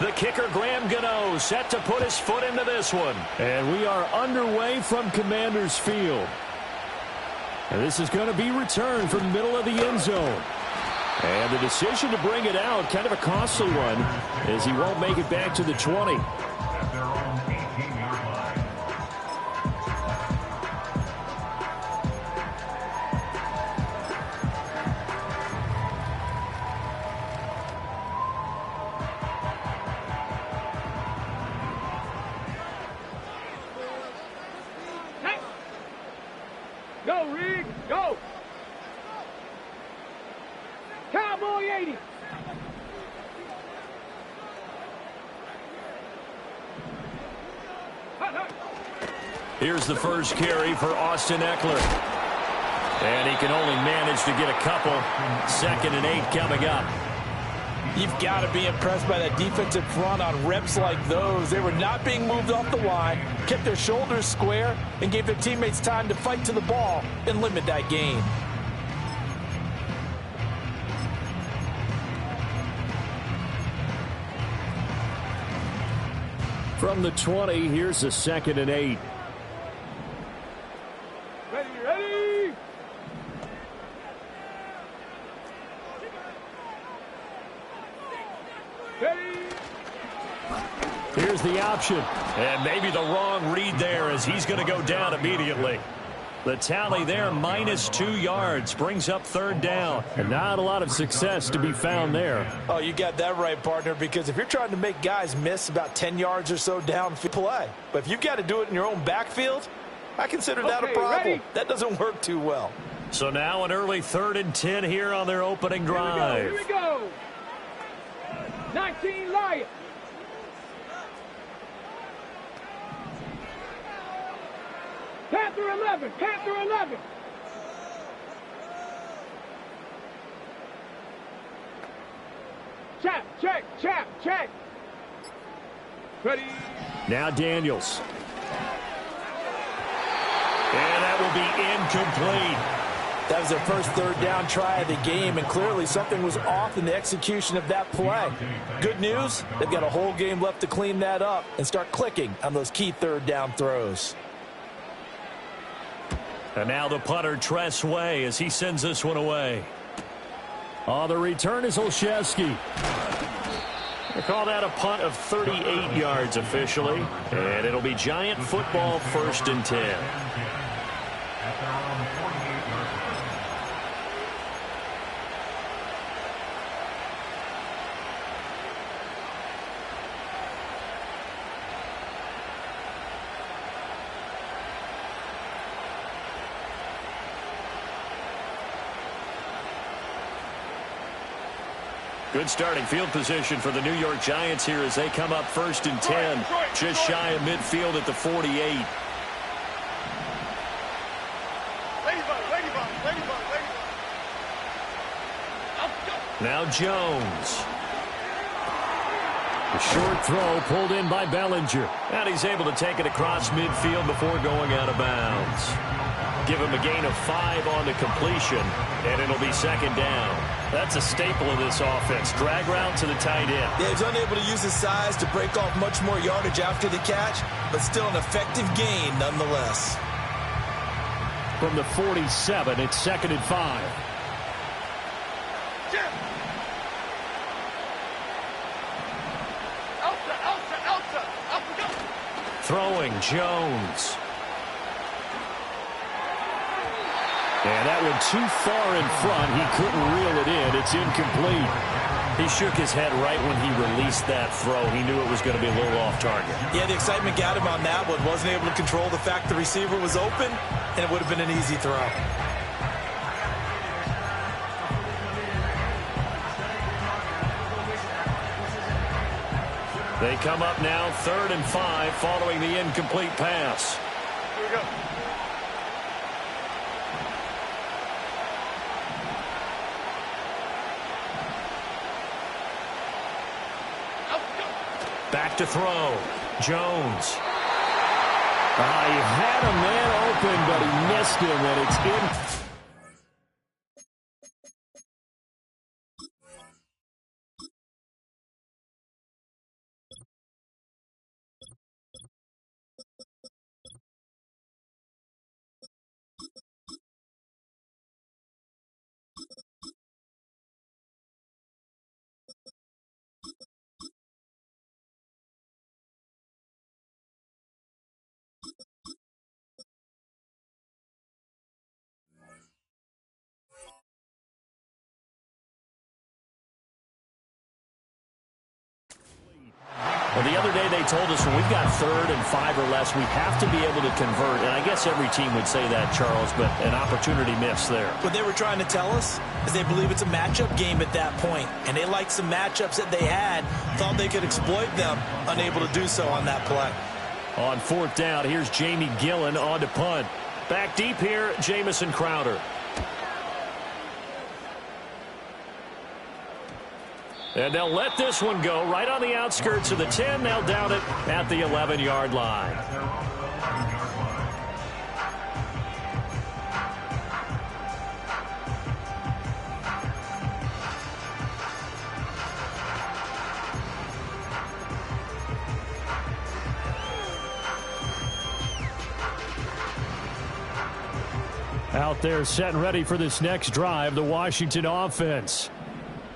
The kicker, Graham Gano, set to put his foot into this one. And we are underway from Commander's Field. And this is going to be returned from the middle of the end zone. And the decision to bring it out, kind of a costly one, as he won't make it back to the 20. Go, Reed, go! Cowboy 80! Here's the first carry for Austin Ekeler. And he can only manage to get a couple. 2nd and 8 coming up. You've got to be impressed by that defensive front on reps like those. They were not being moved off the line, kept their shoulders square, and gave their teammates time to fight to the ball and limit that gain. From the 20, here's a 2nd and 8. Ready, ready! Here's the option. And maybe the wrong read there as he's going to go down immediately. The tally there, -2 yards, brings up 3rd down. And not a lot of success to be found there. Oh, you got that right, partner, because if you're trying to make guys miss about 10 yards or so down, play. But if you've got to do it in your own backfield, I consider that a problem. Ready? That doesn't work too well. So now an early 3rd and 10 here on their opening drive. Here we go! 19 Lions! Panther 11! Panther 11! Check, check, check, check! Ready? Now Daniels. And that will be incomplete. That was their first 3rd down try of the game, and clearly something was off in the execution of that play. Good news, they've got a whole game left to clean that up and start clicking on those key 3rd down throws. And now the punter, Tress Way, as he sends this one away. Oh, the return is Olszewski. They call that a punt of 38 yards officially. And it'll be Giant football, 1st and 10. Good starting field position for the New York Giants here as they come up 1st and 10. Just shy of midfield at the 48. Now Jones. The short throw pulled in by Bellinger. And he's able to take it across midfield before going out of bounds. Give him a gain of 5 on the completion, and it'll be 2nd down. That's a staple of this offense. Drag route to the tight end. Yeah, he's unable to use his size to break off much more yardage after the catch, but still an effective gain nonetheless. From the 47, it's 2nd and 5. Throwing Jones. And that one too far in front. He couldn't reel it in. It's incomplete. He shook his head right when he released that throw. He knew it was going to be a little off target. Yeah, the excitement got him on that one. Wasn't able to control the fact the receiver was open, and it would have been an easy throw. They come up now 3rd and 5 following the incomplete pass. Here we go. Back to throw. Jones. He had a man open, but he missed him, and it's in. they told us when we've got 3rd and 5 or less, we have to be able to convert. And I guess every team would say that, Charles, but an opportunity missed there. What they were trying to tell us is they believe it's a matchup game at that point, and they liked some matchups that they had, thought they could exploit them, unable to do so on that play. On 4th down, here's Jamie Gillen on to punt. Back deep here, Jamison Crowder. And they'll let this one go right on the outskirts of the 10. They'll down it at the 11-yard line. Out there set and ready for this next drive, the Washington offense.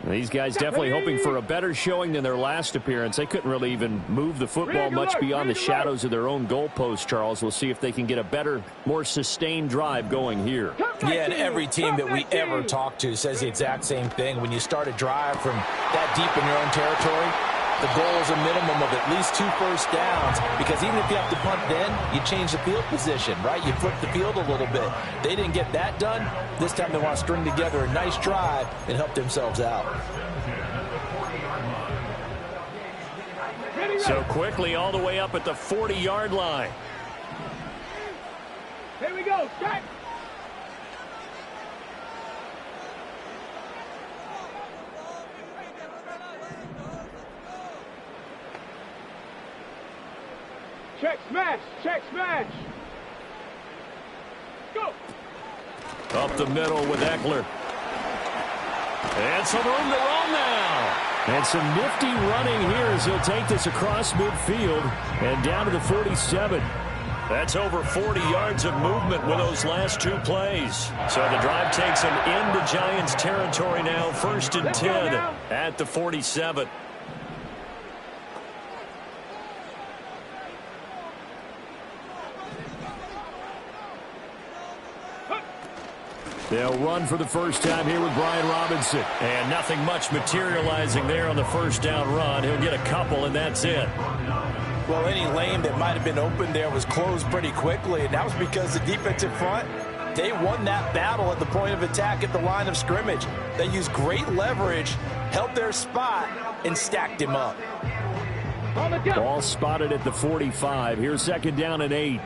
These guys definitely hoping for a better showing than their last appearance. They couldn't really even move the football much beyond the shadows of their own goalpost, Charles. We'll see if they can get a better, more sustained drive going here. Yeah, and every team that we ever talk to says the exact same thing. When you start a drive from that deep in your own territory, the goal is a minimum of at least 2 first downs, because even if you have to punt then, you change the field position, right? You flip the field a little bit. They didn't get that done. This time they want to string together a nice drive and help themselves out. So quickly all the way up at the 40-yard line. Here we go. Strike. Check smash. Check smash. Go. Up the middle with Eckler. And some room to run now. And some nifty running here as he'll take this across midfield and down to the 47. That's over 40 yards of movement with those last 2 plays. So the drive takes them into Giants territory now. 1st and 10 at the 47. They'll run for the first time here with Brian Robinson. And nothing much materializing there on the 1st down run. He'll get a couple, and that's it. Well, any lane that might have been open there was closed pretty quickly, and that was because the defensive front, they won that battle at the point of attack at the line of scrimmage. They used great leverage, held their spot, and stacked him up. Ball spotted at the 45. Here's 2nd down and 8.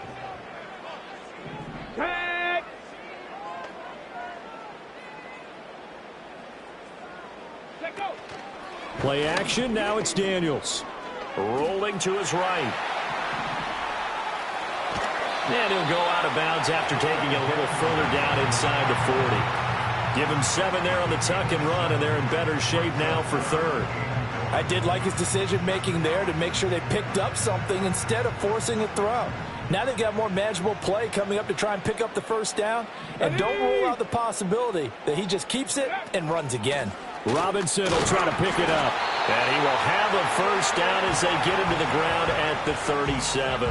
Play action, now it's Daniels. Rolling to his right. And he'll go out of bounds after taking it a little further down inside the 40. Give him 7 there on the tuck and run, and they're in better shape now for 3rd. I did like his decision-making there to make sure they picked up something instead of forcing a throw. Now they've got more manageable play coming up to try and pick up the 1st down. And don't rule out the possibility that he just keeps it and runs again. Robinson will try to pick it up. And he will have a 1st down as they get him to the ground at the 37.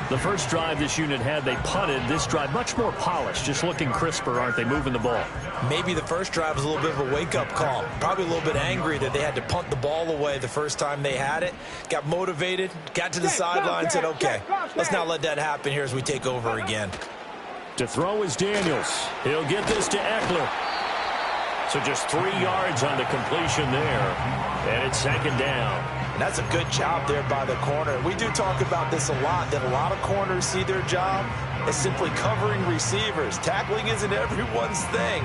The first drive this unit had, they punted. This drive, much more polished, just looking crisper, aren't they, moving the ball? Maybe the first drive was a little bit of a wake-up call. Probably a little bit angry that they had to punt the ball away the first time they had it. Got motivated, got to the sideline, said, okay, let's not let that happen here as we take over again. To throw is Daniels. He'll get this to Eckler. So just 3 yards on the completion there. And it's 2nd down. And that's a good job there by the corner. We do talk about this a lot, that a lot of corners see their job as simply covering receivers. Tackling isn't everyone's thing.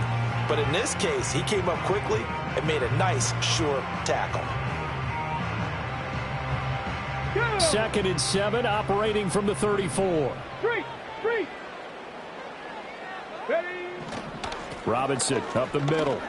But in this case, he came up quickly and made a nice, short tackle. 2nd and 7, operating from the 34. Three. Ready. Robinson up the middle.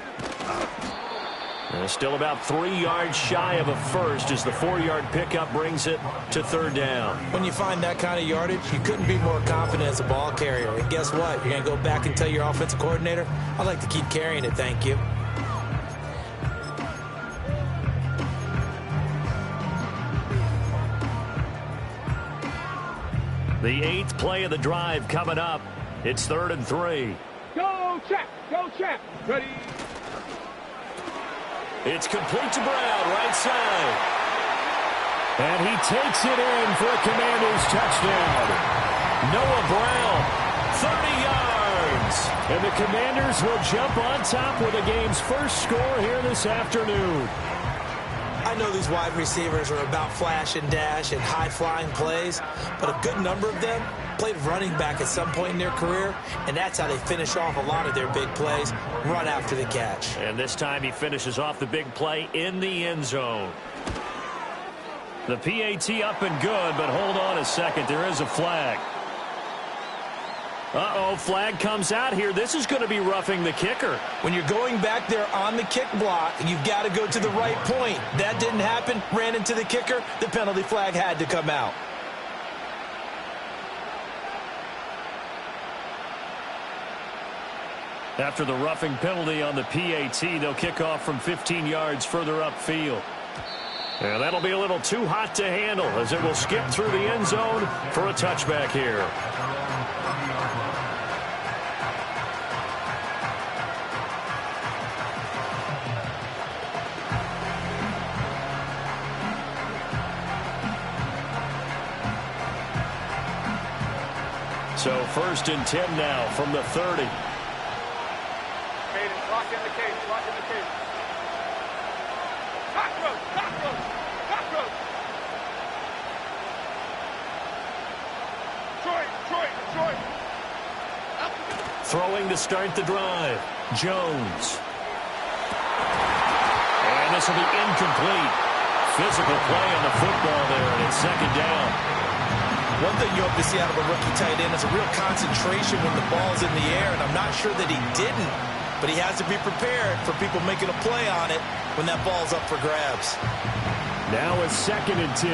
And still about 3 yards shy of a first as the 4-yard pickup brings it to 3rd down. When you find that kind of yardage, you couldn't be more confident as a ball carrier. And guess what? You're going to go back and tell your offensive coordinator, I'd like to keep carrying it, thank you. The 8th play of the drive coming up. It's 3rd and 3. Go, Champ. Go, Champ. Ready. It's complete to Brown, right side. And he takes it in for a Commanders touchdown. Noah Brown, 30 yards. And the Commanders will jump on top with the game's first score here this afternoon. I know these wide receivers are about flash and dash and high-flying plays, but a good number of them played running back at some point in their career, and that's how they finish off a lot of their big plays, run after the catch. And this time he finishes off the big play in the end zone. The PAT up and good, but hold on a second. There is a flag. Uh-oh, flag comes out here. This is going to be roughing the kicker. When you're going back there on the kick block, you've got to go to the right point. That didn't happen, ran into the kicker. The penalty flag had to come out. After the roughing penalty on the PAT, they'll kick off from 15 yards further upfield. And that'll be a little too hot to handle as it will skip through the end zone for a touchback here. So 1st and 10 now from the 30. Cadence, lock in the cadence, lock in the cadence. Cockroach, cockroach, cockroach. Detroit. Throwing to start the drive. Jones. And this will be incomplete. Physical play on the football there, and it's 2nd down. One thing you hope to see out of a rookie tight end is a real concentration when the ball's in the air, and I'm not sure that he didn't, but he has to be prepared for people making a play on it when that ball's up for grabs. Now it's 2nd and 10.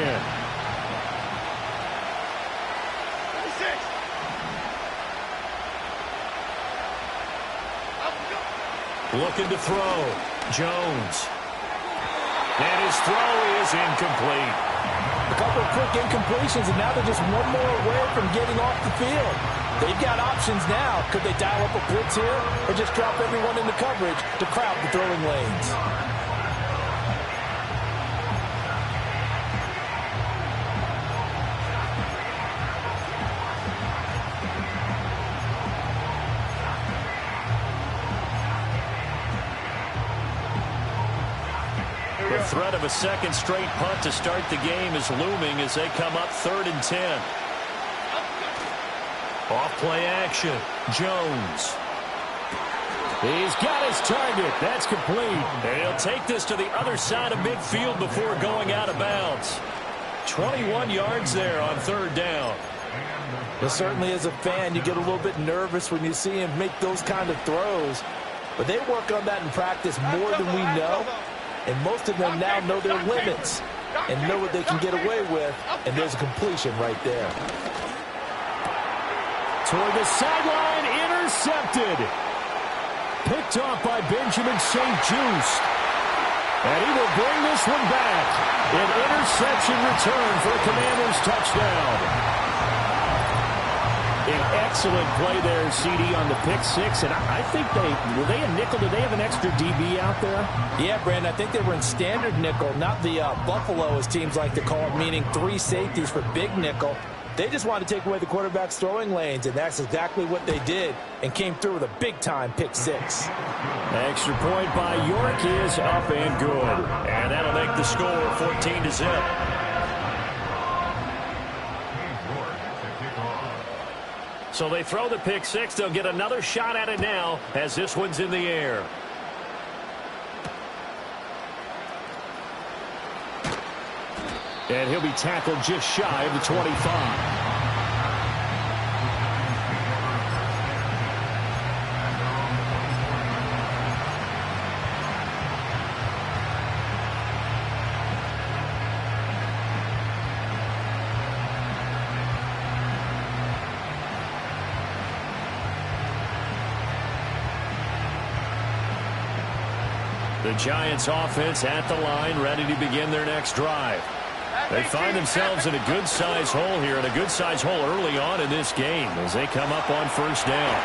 36. Looking to throw. Jones. And his throw is incomplete. A couple of quick incompletions, and now they're just one more away from getting off the field. They've got options now. Could they dial up a blitz here or just drop everyone into coverage to crowd the throwing lanes? The threat of a second straight punt to start the game is looming as they come up 3rd and 10. Off play action. Jones. He's got his target. That's complete. And he'll take this to the other side of midfield before going out of bounds. 21 yards there on 3rd down. Well, certainly as a fan, you get a little bit nervous when you see him make those kind of throws. But they work on that in practice more than we know. And most of them now know their limits and know what they can get away with. And there's a completion right there. Toward the sideline, intercepted. Picked off by Benjamin St-Juste. And he will bring this one back. An interception return for a Commanders touchdown. An excellent play there, CD, on the pick six. And I think were they a nickel? Did they have an extra DB out there? Yeah, Brandon, I think they were in standard nickel, not the Buffalo, as teams like to call it, meaning 3 safeties for big nickel. They just wanted to take away the quarterback's throwing lanes, and that's exactly what they did, and came through with a big-time pick six. Extra point by York is up and good. And that'll make the score 14-0. So they throw the pick six. They'll get another shot at it now as this one's in the air. And he'll be tackled just shy of the 25. The Giants offense at the line, ready to begin their next drive. They find themselves in a good-sized hole here, and a good-sized hole early on in this game as they come up on 1st down.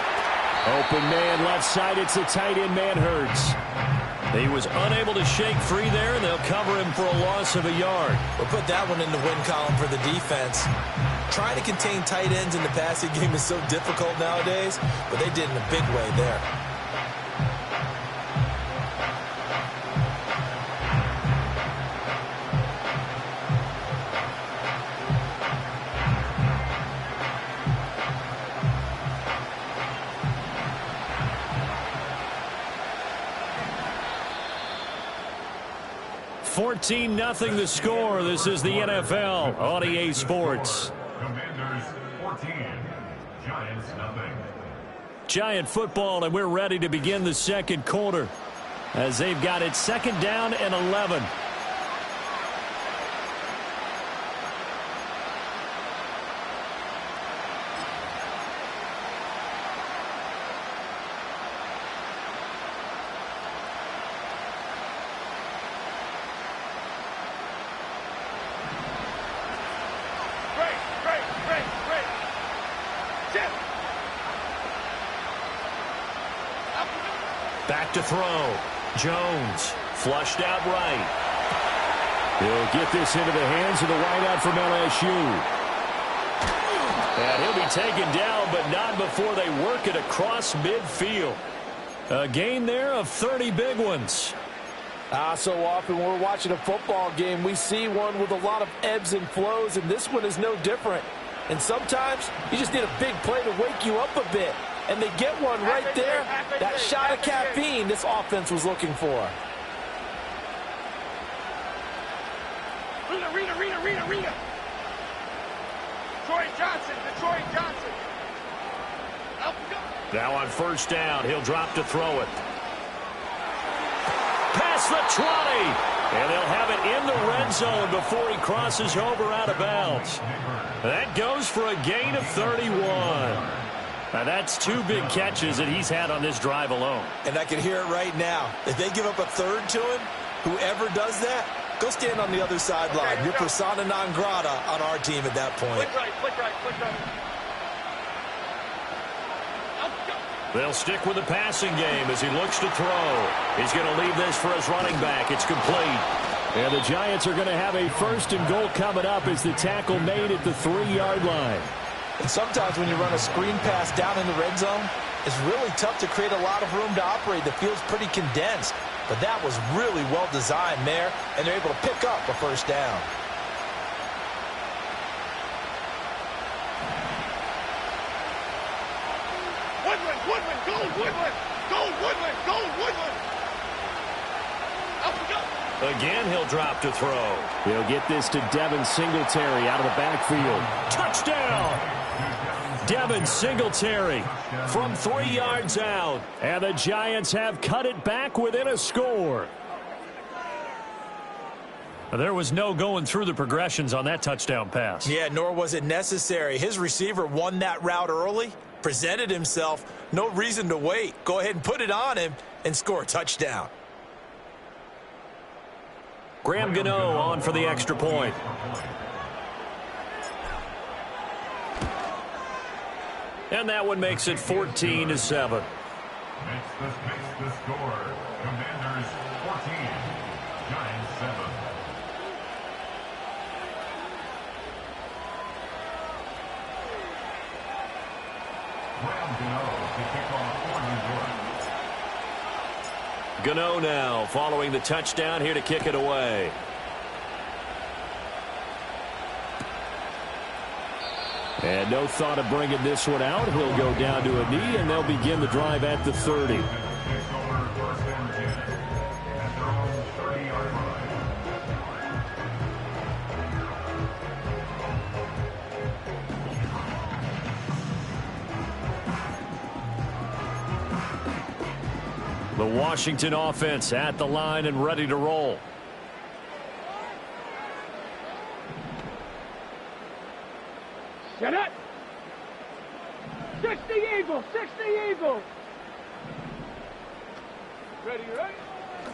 Open man left side. It's a tight end, man, Hurts. He was unable to shake free there, and they'll cover him for a loss of a yard. We'll put that one in the win column for the defense. Trying to contain tight ends in the passing game is so difficult nowadays, but they did in a big way there. $14-0 the score. This is the NFL on EA Sports. Commanders 14, Giants nothing. Giant football, and we're ready to begin the second quarter as they've got it 2nd down and 11. Back to throw. Jones flushed out right. He'll get this into the hands of the wideout from LSU. And he'll be taken down, but not before they work it across midfield. A gain there of 30 big ones. So often when we're watching a football game, we see one with a lot of ebbs and flows, and this one is no different. And sometimes you just need a big play to wake you up a bit. And they get one right there. That shot of caffeine this offense was looking for. Rita. Detroit Johnson. Now on 1st down, he'll drop to throw it. Past the 20. And they'll have it in the red zone before he crosses over out of bounds. That goes for a gain of 31. Now that's 2 big catches that he's had on this drive alone. And I can hear it right now. If they give up a 3rd to him, whoever does that, go stand on the other sideline. Okay, You're persona non grata on our team at that point. Flick right. They'll stick with the passing game as he looks to throw. He's going to leave this for his running back. It's complete. And the Giants are going to have a 1st and goal coming up as the tackle made at the 3-yard line. And sometimes when you run a screen pass down in the red zone, it's really tough to create a lot of room to operate. The field's pretty condensed. But that was really well designed there, and they're able to pick up a 1st down. Woodland. Up we go. Again, he'll drop to throw. He'll get this to Devin Singletary out of the backfield. Touchdown! Devin Singletary from 3 yards out. And the Giants have cut it back within a score. There was no going through the progressions on that touchdown pass. Yeah, nor was it necessary. His receiver won that route early, presented himself, no reason to wait. Go ahead and put it on him and score a touchdown. Graham Gano on for the extra point. And that one makes it 14-7. Makes the score. Commanders 14, Giants 7. Graham Gano to kick off for New York. Gano now following the touchdown here to kick it away. And no thought of bringing this one out. He'll go down to a knee, and they'll begin the drive at the 30. The Washington offense at the line and ready to roll. Get it! 60 Eagles! 60 Eagles! Ready, right?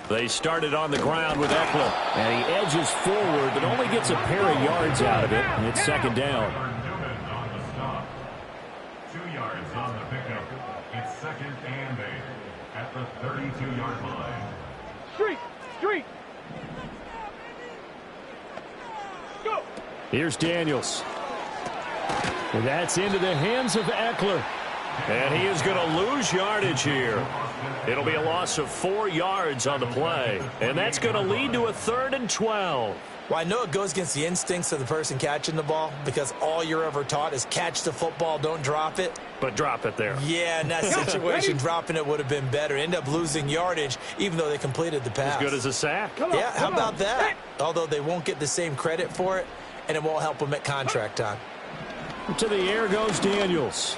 They started on the ground with Eckler. And he edges forward, but only gets a pair of yards out of it. And it's second down. Newman on the stop. 2 yards on the pickup. It's 2nd and 8 at the 32-yard line. Street. Street. Go. Here's Daniels. And that's into the hands of Eckler. And he is going to lose yardage here. It'll be a loss of 4 yards on the play. And that's going to lead to a 3rd and 12. Well, I know it goes against the instincts of the person catching the ball because all you're ever taught is catch the football, don't drop it. But drop it there. Yeah, in that situation, dropping it would have been better. End up losing yardage, even though they completed the pass. As good as a sack. Yeah, how about that? Although they won't get the same credit for it, and it won't help them at contract time. To the air goes Daniels.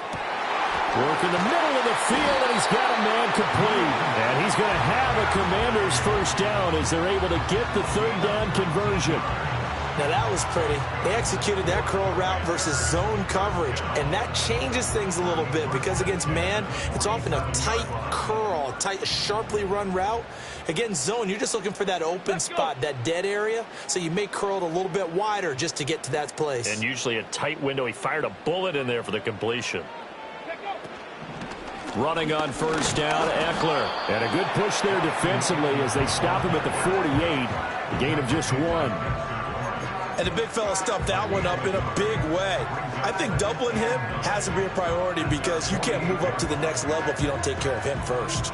Work in the middle of the field, and he's got a man complete. And he's going to have a Commanders first down as they're able to get the 3rd down conversion. Now, that was pretty. They executed that curl route versus zone coverage, and that changes things a little bit because against man, it's often a tight curl, tight, sharply run route. Against zone, you're just looking for that open spot, that dead area, so you may curl it a little bit wider just to get to that place. And usually a tight window. He fired a bullet in there for the completion. Running on first down, Eckler. And a good push there defensively as they stop him at the 48. A gain of just 1. And the big fella stuffed that one up in a big way. I think doubling him has to be a priority because you can't move up to the next level if you don't take care of him first.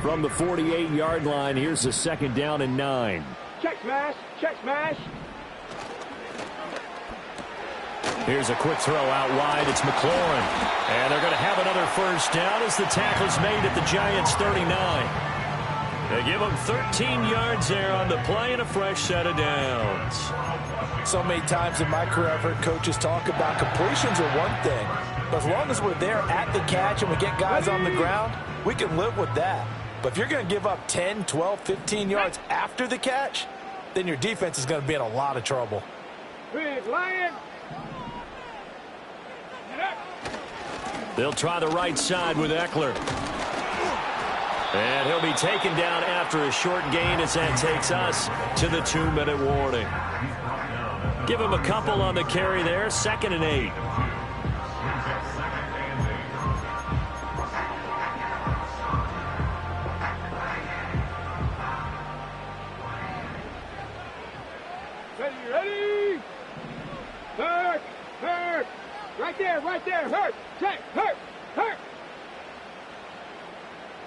From the 48-yard line, here's a 2nd down and 9. Check smash. Check smash. Here's a quick throw out wide. It's McLaurin. And they're going to have another first down as the tackle's made at the Giants' 39. They give them 13 yards there on the play and a fresh set of downs. So many times in my career I've heard coaches talk about completions are one thing. But as long as we're there at the catch and we get guys on the ground, we can live with that. But if you're going to give up 10, 12, 15 yards after the catch, then your defense is going to be in a lot of trouble. Big Lion. They'll try the right side with Eckler. And he'll be taken down after a short gain as that takes us to the 2-minute warning. Give him a couple on the carry there. 2nd and 8. Ready? Hurt. Hurt. Right there. Right there. Hurt. Check. Hurt. Hurt.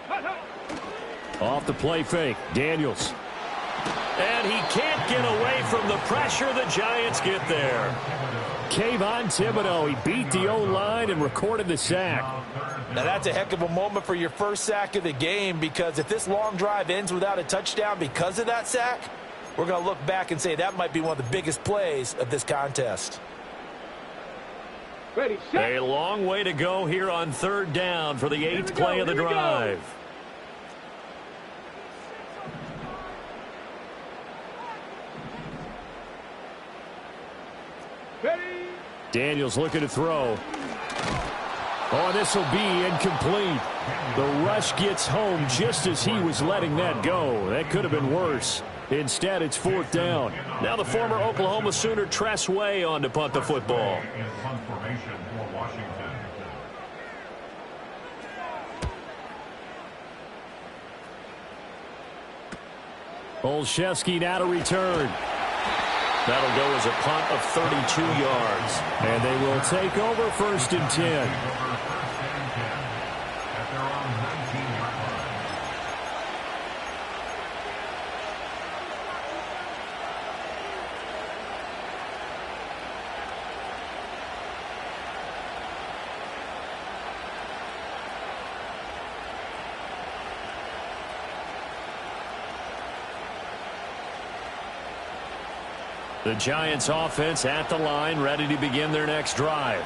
Hurt. Hurt. Off the play fake, Daniels. And he can't get away from the pressure. The Giants get there. Kayvon Thibodeaux, he beat the O-line and recorded the sack. Now that's a heck of a moment for your first sack of the game because if this long drive ends without a touchdown because of that sack, we're going to look back and say that might be one of the biggest plays of this contest. Ready, set. A long way to go here on 3rd down for the 8th play of the drive. Ready. Daniels looking to throw. Oh, this will be incomplete. The rush gets home just as he was letting that go. That could have been worse. Instead, it's 4th down. Now the former Oklahoma Sooner Tress Way on to punt the football. Olszewski now to return. That'll go as a punt of 32 yards. And they will take over 1st and 10. The Giants offense at the line, ready to begin their next drive.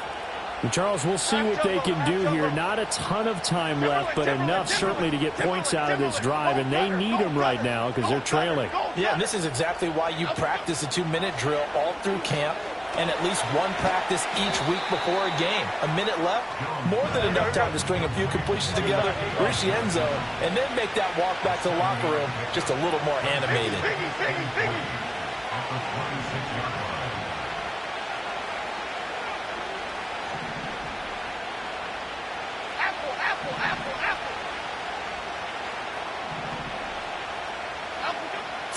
And Charles, we'll see what they can do here. Not a ton of time left, but enough certainly to get points out of this drive, and they need them right now because they're trailing. Yeah, and this is exactly why you practice a 2-minute drill all through camp and at least one practice each week before a game. A minute left, more than enough time to string a few completions together, reach the end zone, and then make that walk back to the locker room just a little more animated.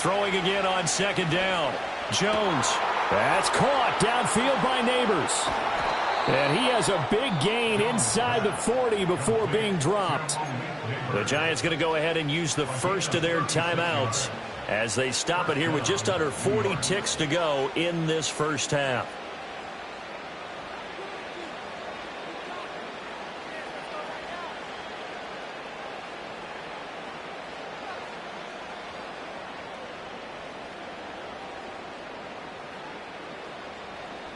throwing again on second down. Jones. That's caught downfield by Neighbors. And he has a big gain inside the 40 before being dropped. The Giants going to go ahead and use the first of their timeouts as they stop it here with just under 40 ticks to go in this first half.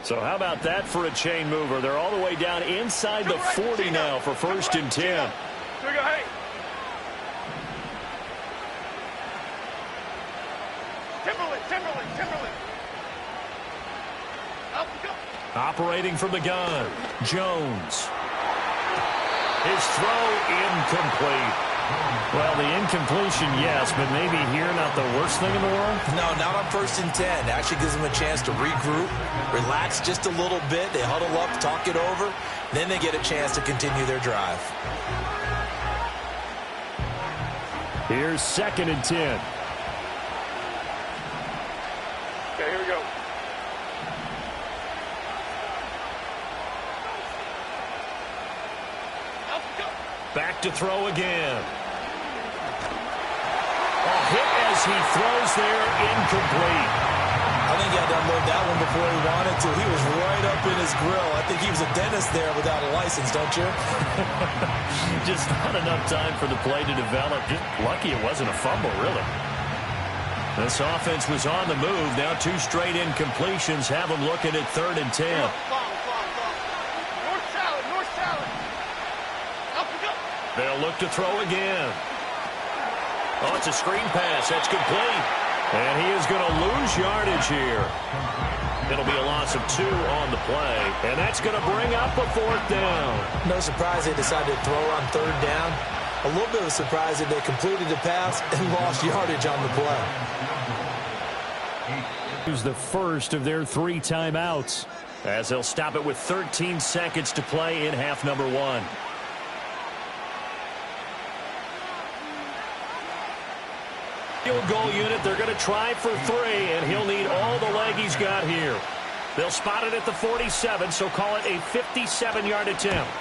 So how about that for a chain mover? They're all the way down inside the 40 now for 1st and 10. Here we go, hey. Timberland. Up we go. Operating from the gun, Jones. His throw incomplete. Well, the incompletion, yes, but maybe here not the worst thing in the world? No, not on 1st and 10. Actually gives them a chance to regroup, relax just a little bit. They huddle up, talk it over. Then they get a chance to continue their drive. Here's 2nd and 10. Okay, here we go. Up we go. Back to throw again. A hit as he throws there, incomplete. I think he had to unload that one before he wanted to. He was right up in his grill. I think he was a dentist there without a license, don't you? Just not enough time for the play to develop. Just lucky it wasn't a fumble, really. This offense was on the move. Now 2 straight incompletions have them looking at 3rd and 10. North salad. Up we go. They'll look to throw again. Oh, it's a screen pass. That's complete. And he is going to lose yardage here. It'll be a loss of 2 on the play. And that's going to bring up a 4th down. No surprise they decided to throw on 3rd down. A little bit of a surprise that they completed the pass and lost yardage on the play. Use the first of their 3 timeouts as they'll stop it with 13 seconds to play in half number 1. Field goal unit, they're going to try for 3, and he'll need all the leg he's got here. They'll spot it at the 47, so call it a 57-yard attempt.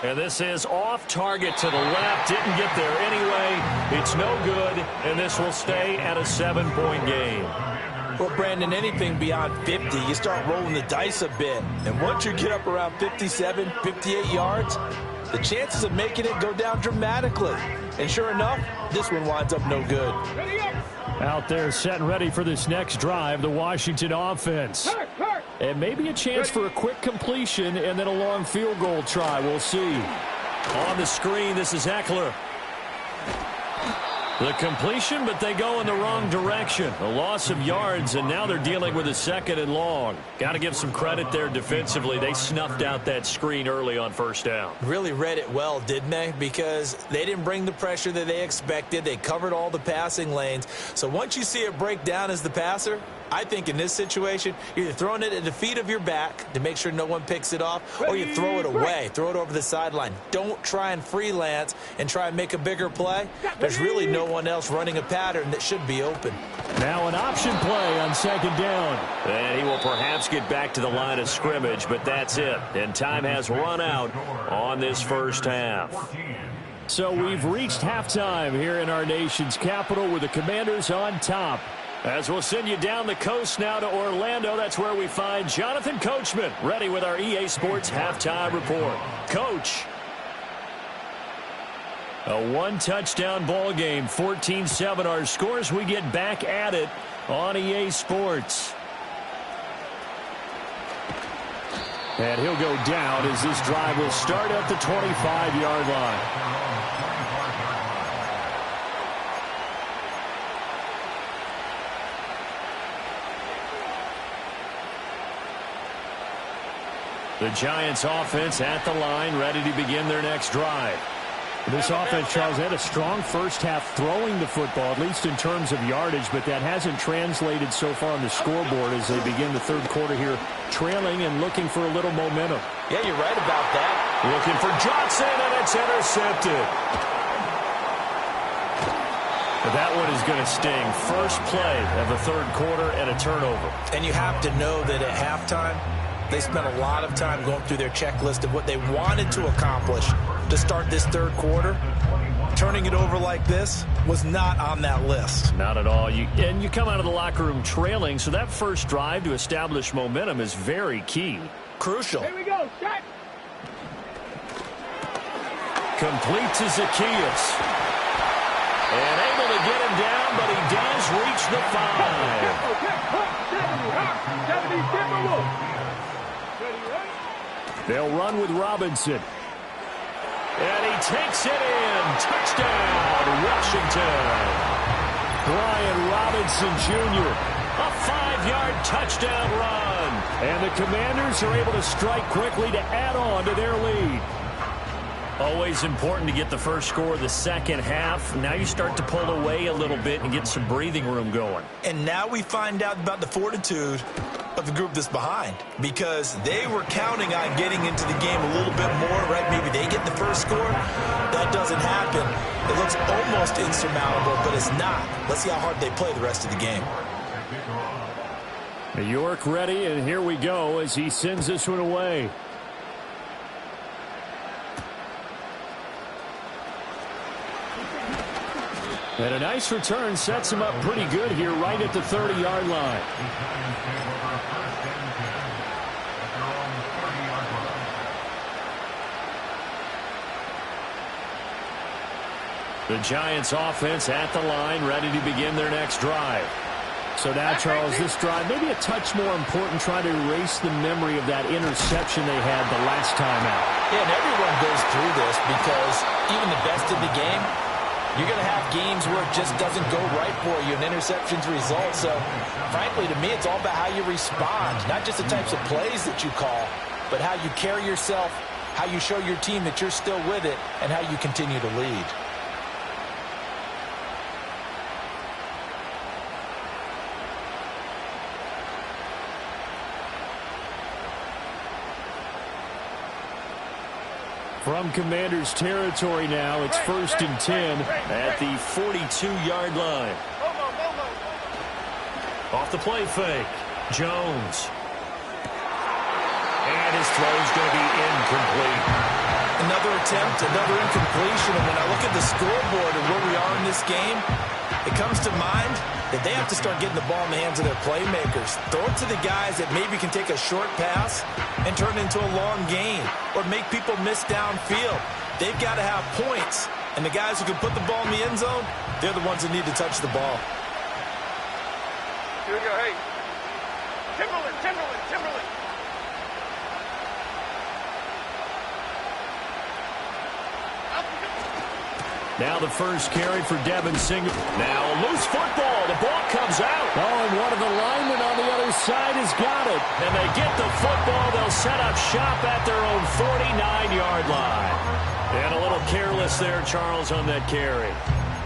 And this is off target to the left. Didn't get there anyway. It's no good, and this will stay at a 7-point game. Well, Brandon, anything beyond 50, you start rolling the dice a bit. And once you get up around 57, 58 yards, the chances of making it go down dramatically. And sure enough, this one winds up no good. Out there set and ready for this next drive, the Washington offense. And maybe a chance for a quick completion and then a long field goal try. We'll see. On the screen, this is Eckler. The completion, but they go in the wrong direction. A loss of yards, and now they're dealing with a 2nd and long. Got to give some credit there defensively. They snuffed out that screen early on 1st down. Really read it well, didn't they? Because they didn't bring the pressure that they expected. They covered all the passing lanes. So once you see it break down as the passer, I think in this situation, you're either throwing it at the feet of your back to make sure no one picks it off, or you throw it away, throw it over the sideline. Don't try and freelance and try and make a bigger play. There's really no one else running a pattern that should be open. Now an option play on 2nd down. And he will perhaps get back to the line of scrimmage, but that's it. And time has run out on this first half. So we've reached halftime here in our nation's capital with the Commanders on top. As we'll send you down the coast now to Orlando, that's where we find Jonathan Coachman, ready with our EA Sports Halftime Report. Coach. A 1-touchdown ball game, 14-7 our scores. We get back at it on EA Sports. And he'll go down as this drive will start at the 25-yard line. The Giants offense at the line, ready to begin their next drive. This offense, Charles, had a strong first half throwing the football, at least in terms of yardage, but that hasn't translated so far on the scoreboard as they begin the 3rd quarter here, trailing and looking for a little momentum. Yeah, you're right about that. Looking for Johnson, and it's intercepted. But that one is going to sting. First play of the third quarter and a turnover. And you have to know that at halftime, they spent a lot of time going through their checklist of what they wanted to accomplish to start this third quarter. Turning it over like this was not on that list. Not at all. And you come out of the locker room trailing, so that first drive to establish momentum is very key. Crucial. Here we go, shot. Complete to Zacchaeus. And able to get him down, but he does reach the 5. 70, They'll run with Robinson. And he takes it in. Touchdown, Washington. Brian Robinson Jr. A 5-yard touchdown run. And the Commanders are able to strike quickly to add on to their lead. Always important to get the first score of the second half. Now you start to pull away a little bit and get some breathing room going. And now we find out about the fortitude of the group that's behind, because they were counting on getting into the game a little bit more, right? Maybe they get the first score. That doesn't happen. It looks almost insurmountable, but it's not. Let's see how hard they play the rest of the game. New York ready, and here we go as he sends this one away. And a nice return sets him up pretty good here right at the 30-yard line. The Giants offense at the line, ready to begin their next drive. So now, Charles, this drive maybe a touch more important, trying to erase the memory of that interception they had the last time out. Yeah, and everyone goes through this because even the best in the game, you're going to have games where it just doesn't go right for you and interceptions result. So, frankly, to me, it's all about how you respond, not just the types of plays that you call, but how you carry yourself, how you show your team that you're still with it, and how you continue to lead. From Commanders territory now, it's 1st and 10 at the 42-yard line. Off the play fake, Jones. And his throw's going to be incomplete. Another attempt, another incompletion. And when I look at the scoreboard and where we are in this game, it comes to mind that they have to start getting the ball in the hands of their playmakers. Throw it to the guys that maybe can take a short pass and turn it into a long gain or make people miss downfield. They've got to have points. And the guys who can put the ball in the end zone, they're the ones that need to touch the ball. Here we go, hey. Timberland. Now the first carry for Devin Singer. Now a loose football. The ball comes out. Oh, and one of the linemen on the other side has got it. And they get the football. They'll set up shop at their own 49-yard line. And a little careless there, Charles, on that carry.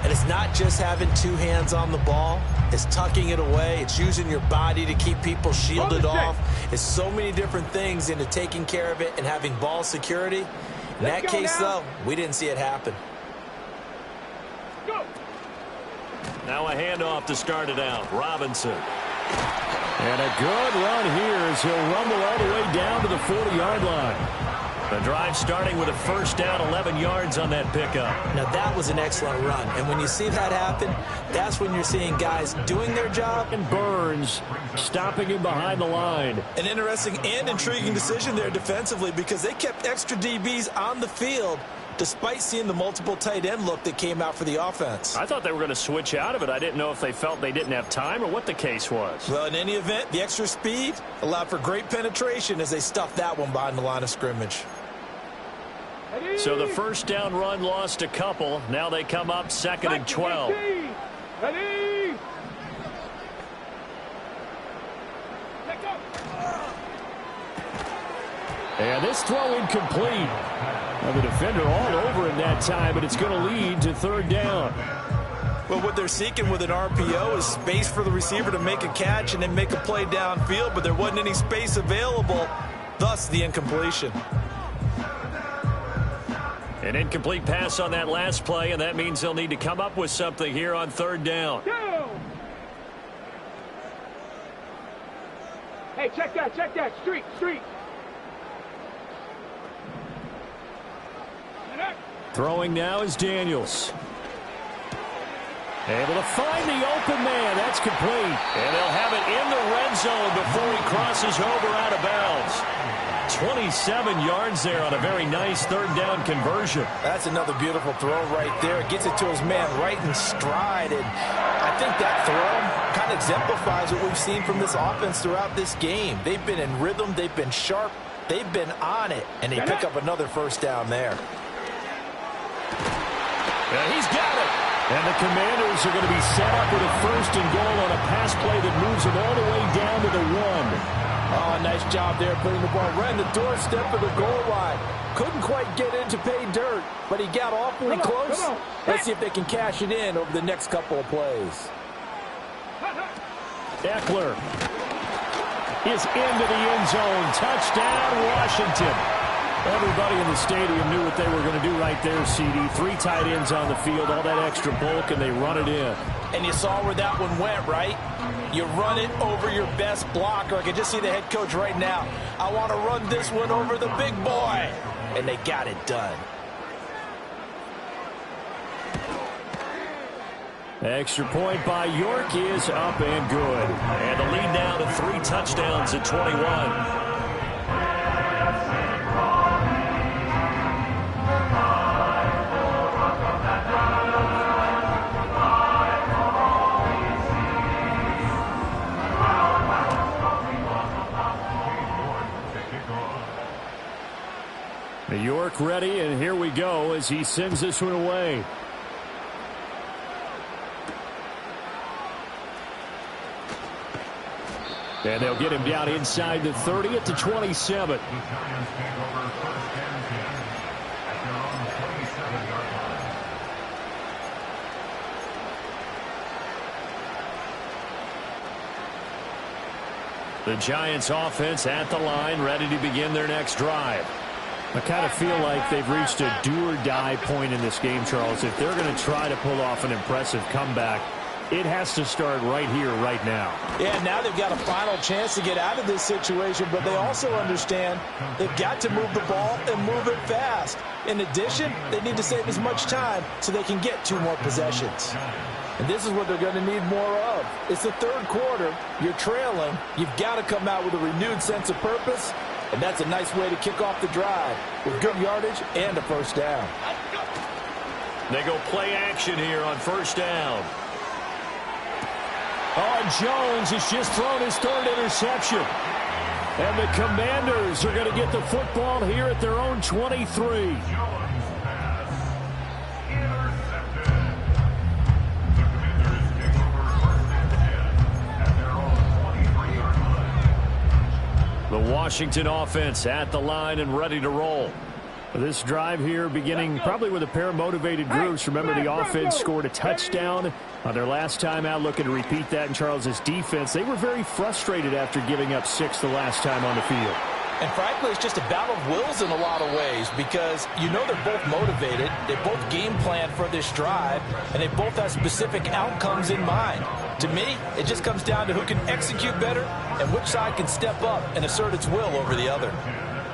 And it's not just having two hands on the ball. It's tucking it away. It's using your body to keep people shielded off. It's so many different things into taking care of it and having ball security. In that case, though, we didn't see it happen. Now a handoff to start it out. Robinson. And a good run here as he'll rumble all the way down to the 40-yard line. The drive starting with a first down, 11 yards on that pickup. Now that was an excellent run. And when you see that happen, that's when you're seeing guys doing their job. And Burns stopping him behind the line. An interesting and intriguing decision there defensively because they kept extra DBs on the field despite seeing the multiple tight end look that came out for the offense. I thought they were going to switch out of it. I didn't know if they felt they didn't have time or what the case was. Well, in any event, the extra speed allowed for great penetration as they stuffed that one behind the line of scrimmage. So the first down run lost a couple. Now they come up 2nd and 12. And this throw incomplete. Well, the defender all over him that time, but it's going to lead to 3rd down. Well, what they're seeking with an RPO is space for the receiver to make a catch and then make a play downfield, but there wasn't any space available, thus the incompletion. An incomplete pass on that last play, and that means they'll need to come up with something here on third down. Hey, check that. Street. Throwing now is Daniels. Able to find the open man. That's complete. And they'll have it in the red zone before he crosses over out of bounds. 27 yards there on a very nice third down conversion. That's another beautiful throw right there. It gets it to his man right in stride. And I think that throw kind of exemplifies what we've seen from this offense throughout this game. They've been in rhythm. They've been sharp. They've been on it. And they pick up another first down there. And he's got it. And the Commanders are going to be set up with a first and goal on a pass play that moves them all the way down to the 1. Oh, nice job there putting the ball right in the doorstep of the goal line. Couldn't quite get in to pay dirt, but he got awfully close. Let's see if they can cash it in over the next couple of plays. Eckler is into the end zone. Touchdown, Washington. Everybody in the stadium knew what they were going to do right there, CD. 3 tight ends on the field, all that extra bulk, and they run it in. And you saw where that one went, right? You run it over your best blocker. I can just see the head coach right now. I want to run this one over the big boy. And they got it done. Extra point by York is up and good. And the lead now to 3 touchdowns at 21. York ready, and here we go as he sends this one away. And they'll get him down inside the 30 at the 27. The Giants offense at the line, ready to begin their next drive. I kind of feel like they've reached a do-or-die point in this game, Charles. If they're going to try to pull off an impressive comeback, it has to start right here, right now. Yeah, now they've got a final chance to get out of this situation, but they also understand they've got to move the ball and move it fast. In addition, they need to save as much time so they can get 2 more possessions. And this is what they're going to need more of. It's the third quarter. You're trailing. You've got to come out with a renewed sense of purpose. And that's a nice way to kick off the drive with good yardage and a first down. They go play action here on first down. Oh, Jones has just thrown his 3rd interception. And the Commanders are going to get the football here at their own 23. The Washington offense at the line and ready to roll. This drive here beginning probably with a pair of motivated groups. Remember, the offense scored a touchdown on their last time out, looking to repeat that in Charles's defense. They were very frustrated after giving up 6 the last time on the field. And frankly, it's just a battle of wills in a lot of ways because you know they're both motivated. They both game plan for this drive, and they both have specific outcomes in mind. To me, it just comes down to who can execute better and which side can step up and assert its will over the other.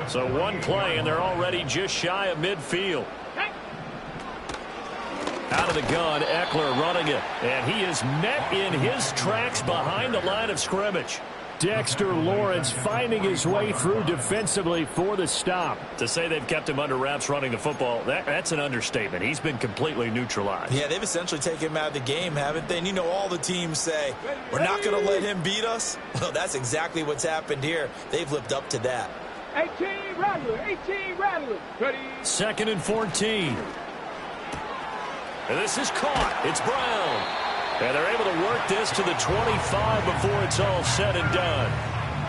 So 1 play, and they're already just shy of midfield. Out of the gun, Eckler running it. And he is met in his tracks behind the line of scrimmage. Dexter Lawrence finding his way through defensively for the stop. To say they've kept him under wraps running the football, that's an understatement. He's been completely neutralized. Yeah, they've essentially taken him out of the game, haven't they? And you know all the teams say, we're not going to let him beat us. Well, that's exactly what's happened here. They've lived up to that. 18 Rattler, 18 Rattler. Ready. 2nd and 14. And this is caught. It's Brown. And they're able to work this to the 25 before it's all said and done.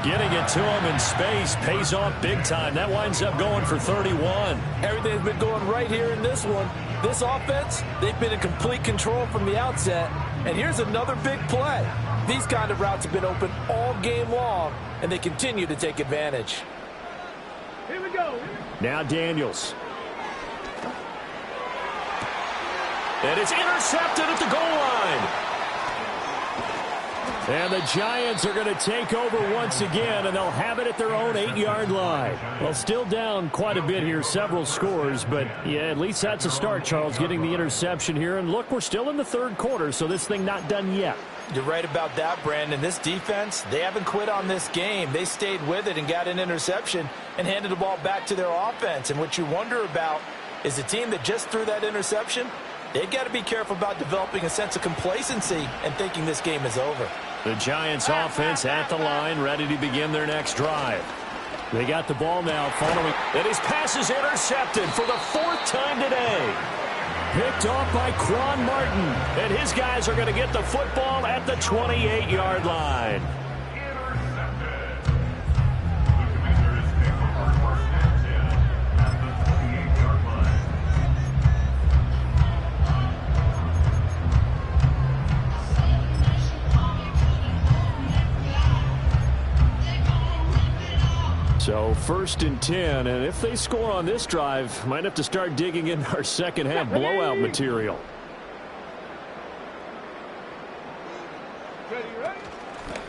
Getting it to him in space pays off big time. That winds up going for 31. Everything's been going right here in this one. This offense, they've been in complete control from the outset. And here's another big play. These kind of routes have been open all game long, and they continue to take advantage. Here we go. Now Daniels. And it's intercepted at the goal line. And the Giants are going to take over once again, and they'll have it at their own 8-yard line. Well, still down quite a bit here, several scores, but yeah, at least that's a start, Charles, getting the interception here. And look, we're still in the third quarter, so this thing not done yet. You're right about that, Brandon. This defense, they haven't quit on this game. They stayed with it and got an interception and handed the ball back to their offense. And what you wonder about is the team that just threw that interception, they've got to be careful about developing a sense of complacency and thinking this game is over. The Giants offense at the line, ready to begin their next drive. They got the ball now following. And his pass is intercepted for the 4th time today. Picked off by Quan Martin. And his guys are going to get the football at the 28-yard line. So 1st and 10, and if they score on this drive, might have to start digging in our second half blowout material.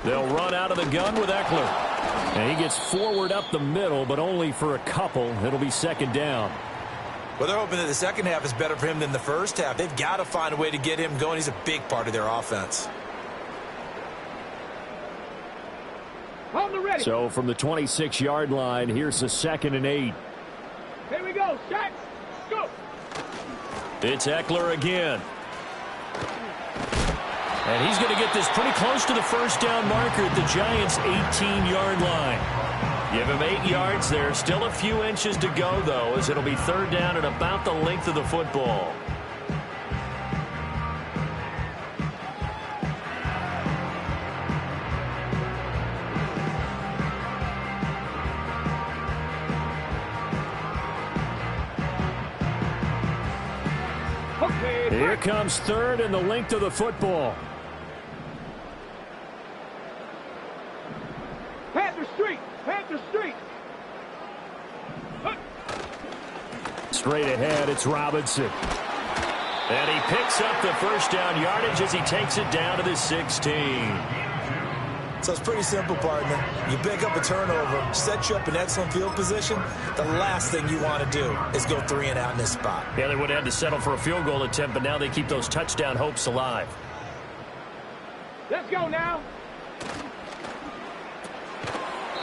They'll run out of the gun with Eckler. And he gets forward up the middle, but only for a couple. It'll be 2nd down. Well, they're hoping that the second half is better for him than the first half. They've got to find a way to get him going. He's a big part of their offense. So from the 26-yard line, here's a 2nd and 8. Here we go, Shaq. Go. It's Eckler again. And he's going to get this pretty close to the first down marker at the Giants' 18-yard line. Give him 8 yards there. Still a few inches to go, though, as it'll be 3rd down at about the length of the football. Here comes 3rd and the length of the football. Panther Street. Panther Street. Straight ahead, it's Robinson. And he picks up the first down yardage as he takes it down to the 16. So it's pretty simple, partner. You pick up a turnover, set you up in excellent field position. The last thing you want to do is go 3 and out in this spot. Yeah, they would have had to settle for a field goal attempt, but now they keep those touchdown hopes alive. Let's go now.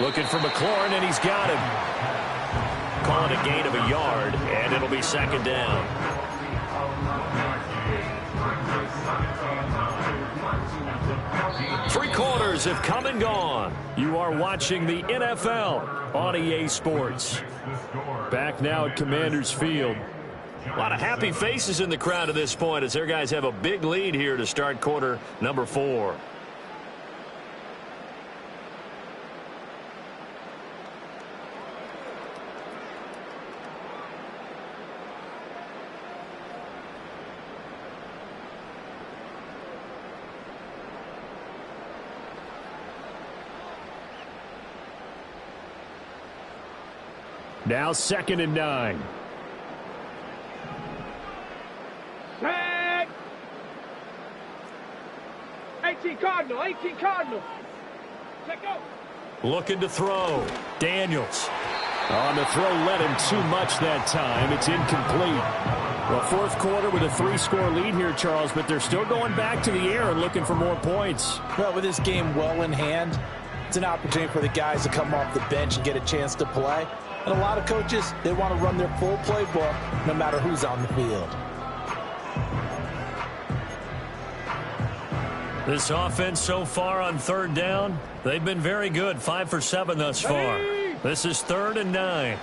Looking for McLaurin, and he's got him. Calling a gain of a yard, and it'll be 2nd down. 3 quarters have come and gone. You are watching the NFL on EA Sports. Back now at Commanders Field. A lot of happy faces in the crowd at this point as their guys have a big lead here to start quarter number 4. Now 2nd and 9. Tag. 18 Cardinal. 18 Cardinal. Check go. Looking to throw. Daniels. On the throw, led him too much that time. It's incomplete. Well, 4th quarter with a 3-score lead here, Charles, but they're still going back to the air and looking for more points. Well, with this game well in hand, it's an opportunity for the guys to come off the bench and get a chance to play. And a lot of coaches, they want to run their full playbook no matter who's on the field. This offense so far on 3rd down, they've been very good. 5 for 7 thus far. This is 3rd and 9.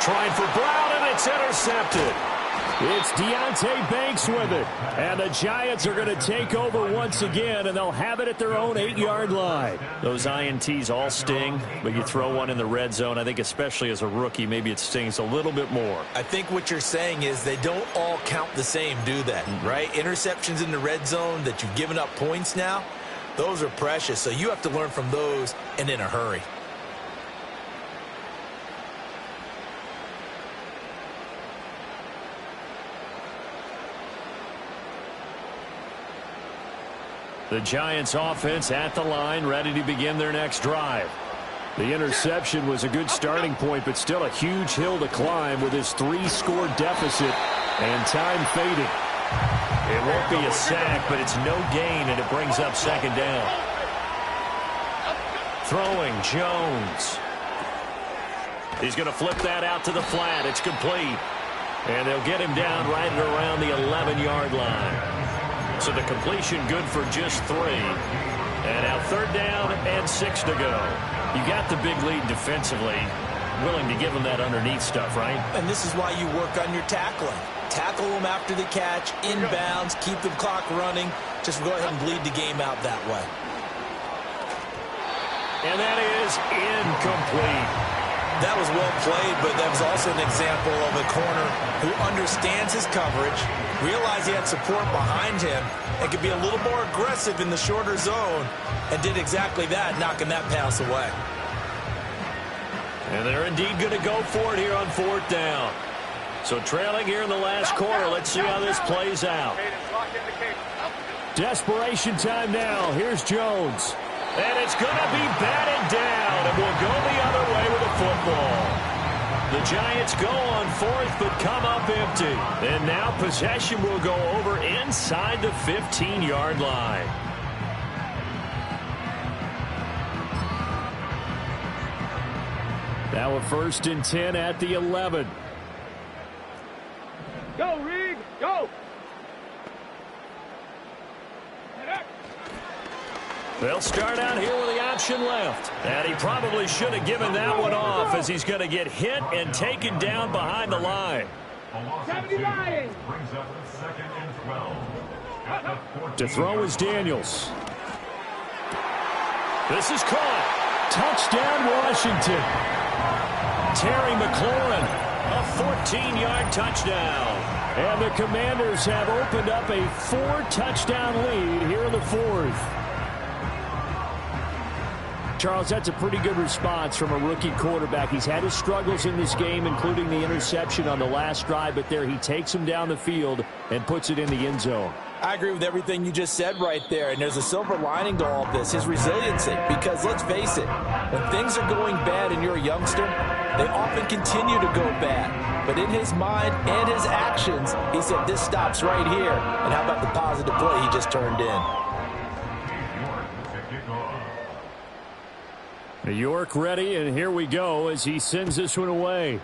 Trying for Brown, and it's intercepted. It's Deonte Banks with it. And the Giants are going to take over once again, and they'll have it at their own 8-yard line. Those INTs all sting, but you throw one in the red zone, I think especially as a rookie, maybe it stings a little bit more. I think what you're saying is they don't all count the same, do they? Right? Interceptions in the red zone that you've given up points now, those are precious. So you have to learn from those and in a hurry. The Giants offense at the line, ready to begin their next drive. The interception was a good starting point, but still a huge hill to climb with his 3-score deficit and time fading. It won't be a sack, but it's no gain, and it brings up second down. Throwing, Jones. He's going to flip that out to the flat. It's complete. And they'll get him down right at around the 11-yard line. So the completion good for just 3. And now 3rd down and 6 to go. You got the big lead defensively. Willing to give them that underneath stuff, right? And this is why you work on your tackling. Tackle them after the catch, inbounds, keep the clock running. Just go ahead and bleed the game out that way. And that is incomplete. That was well played, but that was also an example of a corner who understands his coverage, realized he had support behind him, and could be a little more aggressive in the shorter zone, and did exactly that, knocking that pass away. And they're indeed going to go for it here on 4th down. So trailing here in the last quarter. Let's see how this plays out. Desperation time now. Here's Jones. And it's going to be batted down, and we'll go the other way with the football. The Giants go on 4th, but come up empty. And now possession will go over inside the 15-yard line. Now a 1st and 10 at the 11. Go, Reed, go! They'll start out here with the option left. And he probably should have given that one off, as he's going to get hit and taken down behind the line. Brings up 2nd and 12. To throw is Daniels. This is caught. Touchdown, Washington. Terry McLaurin, a 14-yard touchdown. And the Commanders have opened up a 4-touchdown lead here in the 4th. Charles, that's a pretty good response from a rookie quarterback. He's had his struggles in this game, including the interception on the last drive, but there he takes him down the field and puts it in the end zone. I agree with everything you just said right there, and there's a silver lining to all of this, his resiliency, because let's face it, when things are going bad and you're a youngster, they often continue to go bad. But in his mind and his actions, he said, this stops right here. And how about the positive play he just turned in? New York ready, and here we go as he sends this one away.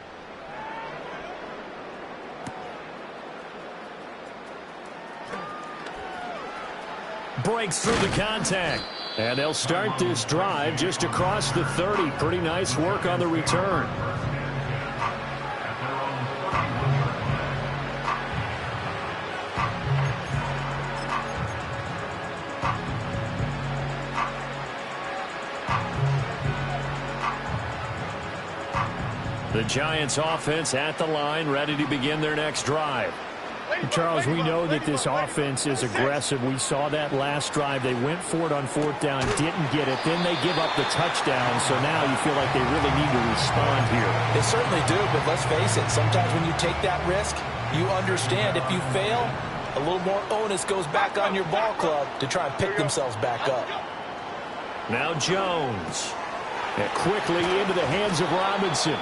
Breaks through the contact. And they'll start this drive just across the 30. Pretty nice work on the return. The Giants offense at the line, ready to begin their next drive. Charles, we know that this offense is aggressive. We saw that last drive. They went for it on 4th down, didn't get it. Then they give up the touchdown, so now you feel like they really need to respond here. They certainly do, but let's face it. Sometimes when you take that risk, you understand if you fail, a little more onus goes back on your ball club to try and pick themselves back up. Now Jones. And quickly into the hands of Robinson.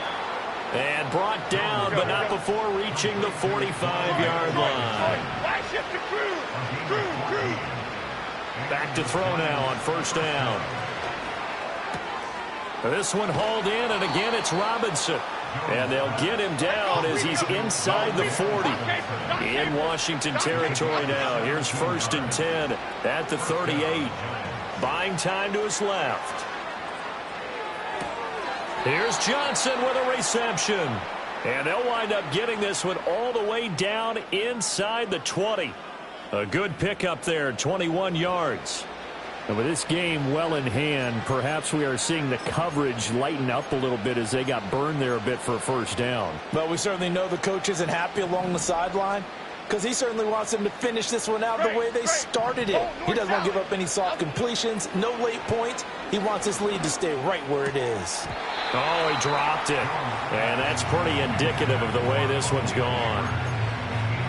And brought down, but not before reaching the 45-yard line. Back to throw now on 1st down. This one hauled in, and again it's Robinson. And they'll get him down as he's inside the 40. In Washington territory now. Here's 1st and 10 at the 38. Buying time to his left. Here's Johnson with a reception. And they'll wind up getting this one all the way down inside the 20. A good pickup there, 21 yards. And with this game well in hand, perhaps we are seeing the coverage lighten up a little bit as they got burned there a bit for a 1st down. But we certainly know the coach isn't happy along the sideline, because he certainly wants them to finish this one out the way they started it. He doesn't want to give up any soft completions, no late points. He wants his lead to stay right where it is. Oh, he dropped it. And that's pretty indicative of the way this one's gone.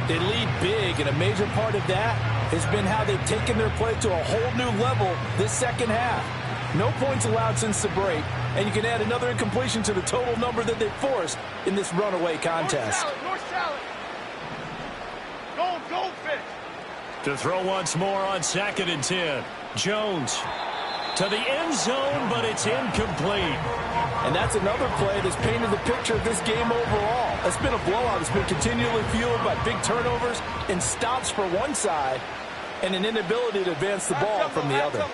They lead big, and a major part of that, has been how they've taken their play to a whole new level this second half. No points allowed since the break, and you can add another incompletion to the total number that they've forced in this runaway contest. North salad. Goldfish. To throw once more on 2nd and 10. Jones to the end zone, but it's incomplete. And that's another play that's painted the picture of this game overall. It's been a blowout. It's been continually fueled by big turnovers and stops for one side and an inability to advance the ball from the other.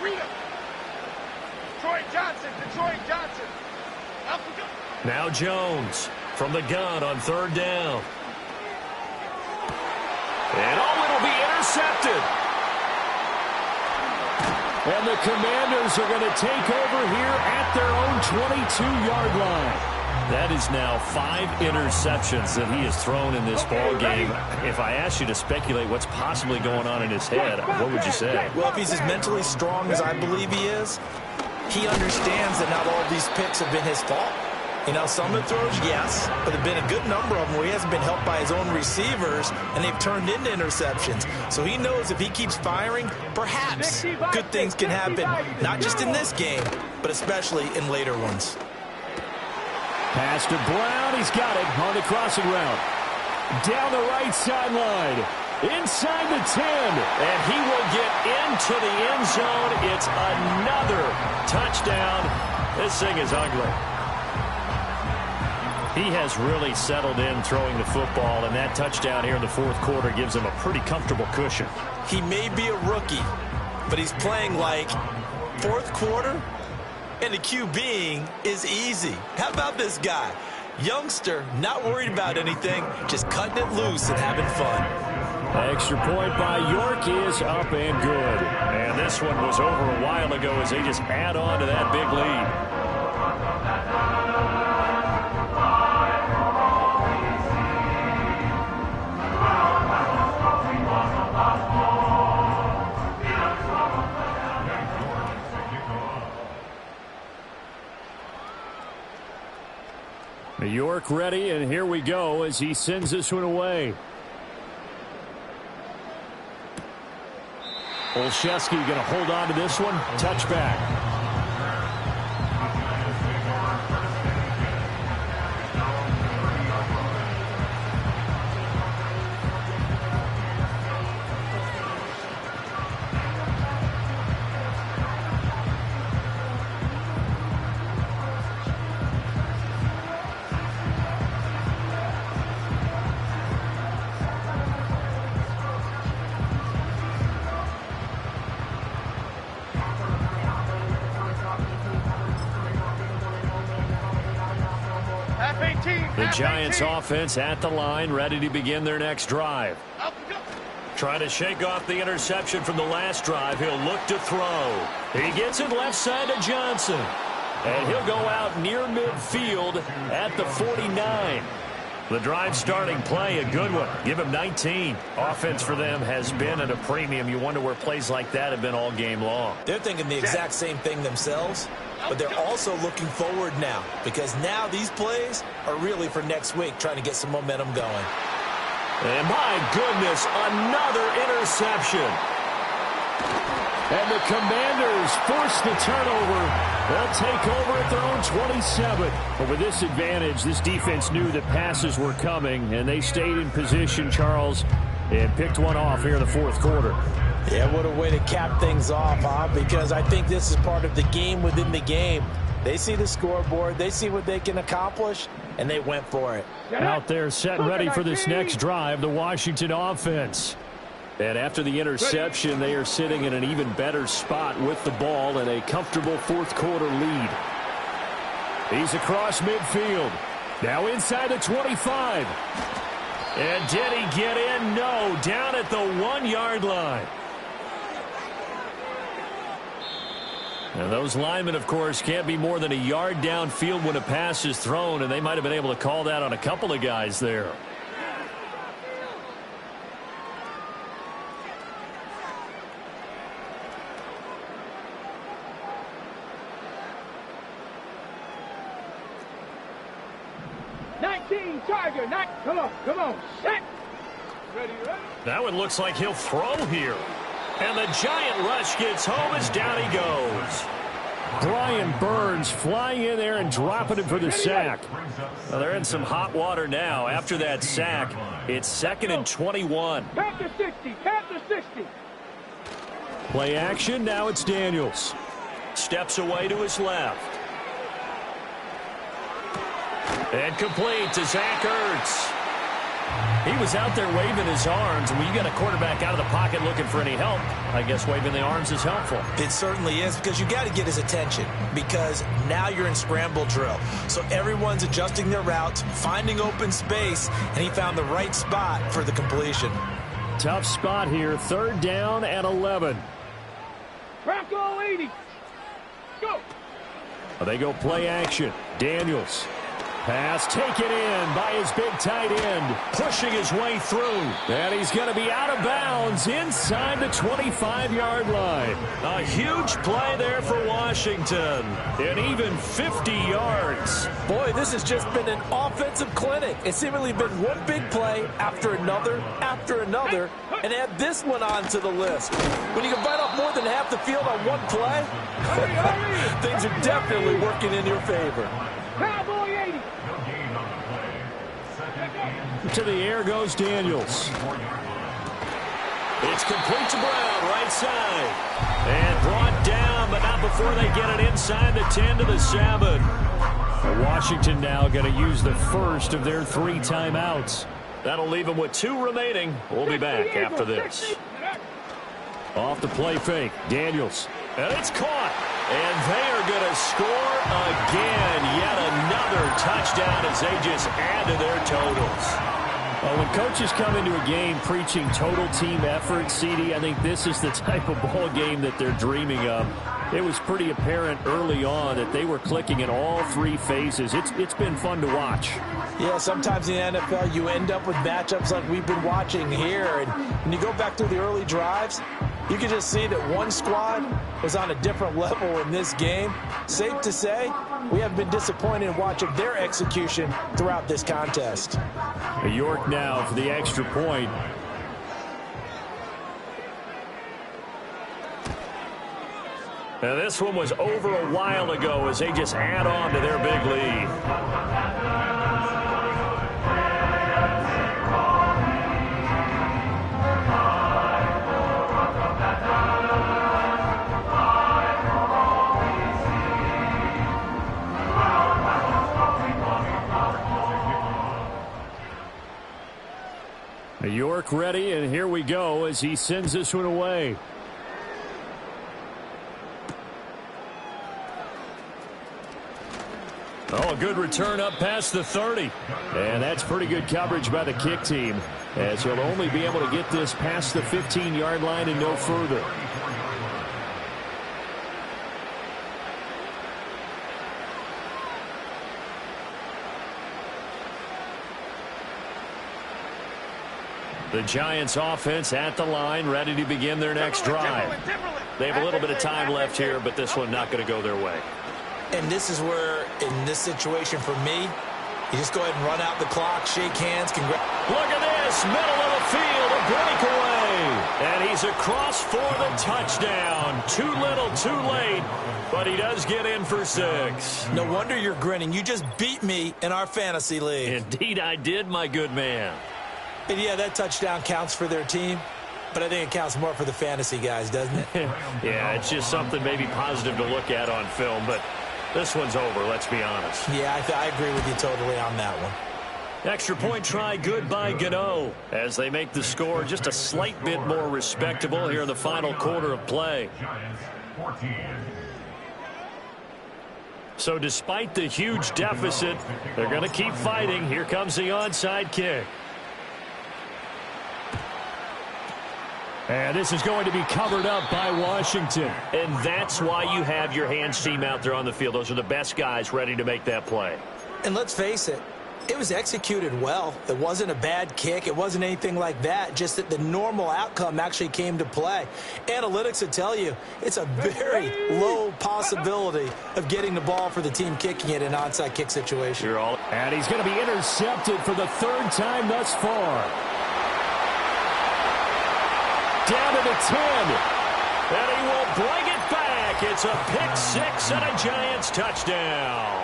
Rita. Detroit Johnson. Now Jones from the gun on 3rd down. And it'll be intercepted. And the Commanders are going to take over here at their own 22-yard line. That is now 5 interceptions that he has thrown in this ball game. If I asked you to speculate what's possibly going on in his head, what would you say? Well, if he's as mentally strong as I believe he is, he understands that not all of these picks have been his fault. You know, some of the throws, yes, but there have been a good number of them where he hasn't been helped by his own receivers, and they've turned into interceptions. So he knows if he keeps firing, perhaps good things can happen, not just in this game, but especially in later ones. Pass to Brown. He's got it on the crossing route. Down the right sideline. Inside the 10. And he will get into the end zone. It's another touchdown. This thing is ugly. He has really settled in throwing the football, and that touchdown here in the 4th quarter gives him a pretty comfortable cushion. He may be a rookie, but he's playing like 4th quarter, and the QBing is easy. How about this guy? Youngster, not worried about anything, just cutting it loose and having fun. Extra point by York is up and good. And this one was over a while ago as they just add on to that big lead. York ready, and here we go as he sends this one away. Olszewski going to hold on to this one. Touchback. The Giants offense at the line, ready to begin their next drive. Trying to shake off the interception from the last drive. He'll look to throw. He gets it left side to Johnson. And he'll go out near midfield at the 49. The drive starting play, a good one. Give him 19. Offense for them has been at a premium. You wonder where plays like that have been all game long. They're thinking the exact same thing themselves, but they're also looking forward now because now these plays are really for next week, trying to get some momentum going. And my goodness, another interception. And the Commanders force the turnover. They'll take over at their own 27. But with this advantage, this defense knew that passes were coming, and they stayed in position, Charles, and picked one off here in the 4th quarter. Yeah, what a way to cap things off, huh? Because I think this is part of the game within the game. They see the scoreboard, they see what they can accomplish, and they went for it. Out there set and ready for this next drive, the Washington offense. And after the interception, they are sitting in an even better spot with the ball and a comfortable 4th quarter lead. He's across midfield. Now inside the 25. And did he get in? No. Down at the 1-yard line. And those linemen, of course, can't be more than a yard downfield when a pass is thrown, and they might have been able to call that on a couple of guys there. 14, Tiger. Not, come on, set. Ready. That one looks like he'll throw here. And the giant rush gets home as down he goes. Brian Burns flying in there and dropping him for the sack. Well, they're in some hot water now. After that sack, it's 2nd and 21. Count to 60, count to 60. Play action, now it's Daniels. Steps away to his left. And complete to Zach Ertz. He was out there waving his arms, and when you got a quarterback out of the pocket looking for any help, I guess waving the arms is helpful. It certainly is, because you got to get his attention, because now you're in scramble drill. So everyone's adjusting their routes, finding open space, and he found the right spot for the completion. Tough spot here, 3rd down and 11. Bronco 80. Go. They go play action. Daniels. Pass taken in by his big tight end. Pushing his way through. And he's going to be out of bounds inside the 25-yard line. A huge play there for Washington. And even 50 yards. Boy, this has just been an offensive clinic. It's seemingly been one big play after another, and add this one onto the list. When you can bite off more than half the field on one play, things are definitely working in your favor. Cowboy 80. To the air goes Daniels. It's complete to Brown, right side. And brought down, but not before they get it inside the 10 to the 7. Washington now going to use the first of their 3 timeouts. That'll leave them with 2 remaining. We'll be back after this. Off the play fake, Daniels. And it's caught. And they are going to score again. Yet another touchdown as they just add to their totals. Well, when coaches come into a game preaching total team effort, CD, I think this is the type of ball game that they're dreaming of. It was pretty apparent early on that they were clicking in all 3 phases. It's been fun to watch. Yeah, sometimes in the NFL you end up with matchups like we've been watching here. And when you go back through the early drives, you can just see that one squad was on a different level in this game. Safe to say, we have been disappointed in watching their execution throughout this contest. York now for the extra point. Now this one was over a while ago as they just add on to their big lead. York ready, and here we go as he sends this one away. Oh, a good return up past the 30. And that's pretty good coverage by the kick team, as he'll only be able to get this past the 15-yard line and no further. The Giants offense at the line, ready to begin their next drive. They have a little bit of time left here, but this one not going to go their way. And this is where, in this situation for me, you just go ahead and run out the clock, shake hands. Look at this, middle of the field, a breakaway. And he's across for the touchdown. Too little, too late, but he does get in for 6. No wonder you're grinning. You just beat me in our fantasy league. Indeed I did, my good man. And yeah, that touchdown counts for their team, but I think it counts more for the fantasy guys, doesn't it? Yeah, it's just something maybe positive to look at on film, but this one's over, let's be honest. Yeah, I agree with you totally on that one. Extra point try good by Gano as they make the score just a slight bit more respectable here in the final quarter of play. So despite the huge deficit, they're going to keep fighting. Here comes the onside kick. And this is going to be covered up by Washington. And that's why you have your hands team out there on the field. Those are the best guys ready to make that play. And let's face it, It was executed well. It wasn't a bad kick. It wasn't anything like that. Just that the normal outcome actually came to play. Analytics will tell you it's a very low possibility of getting the ball for the team kicking it in an onside kick situation. And he's going to be intercepted for the third time thus far. Down to the 10. And he will bring it back. It's a pick six and a Giants touchdown.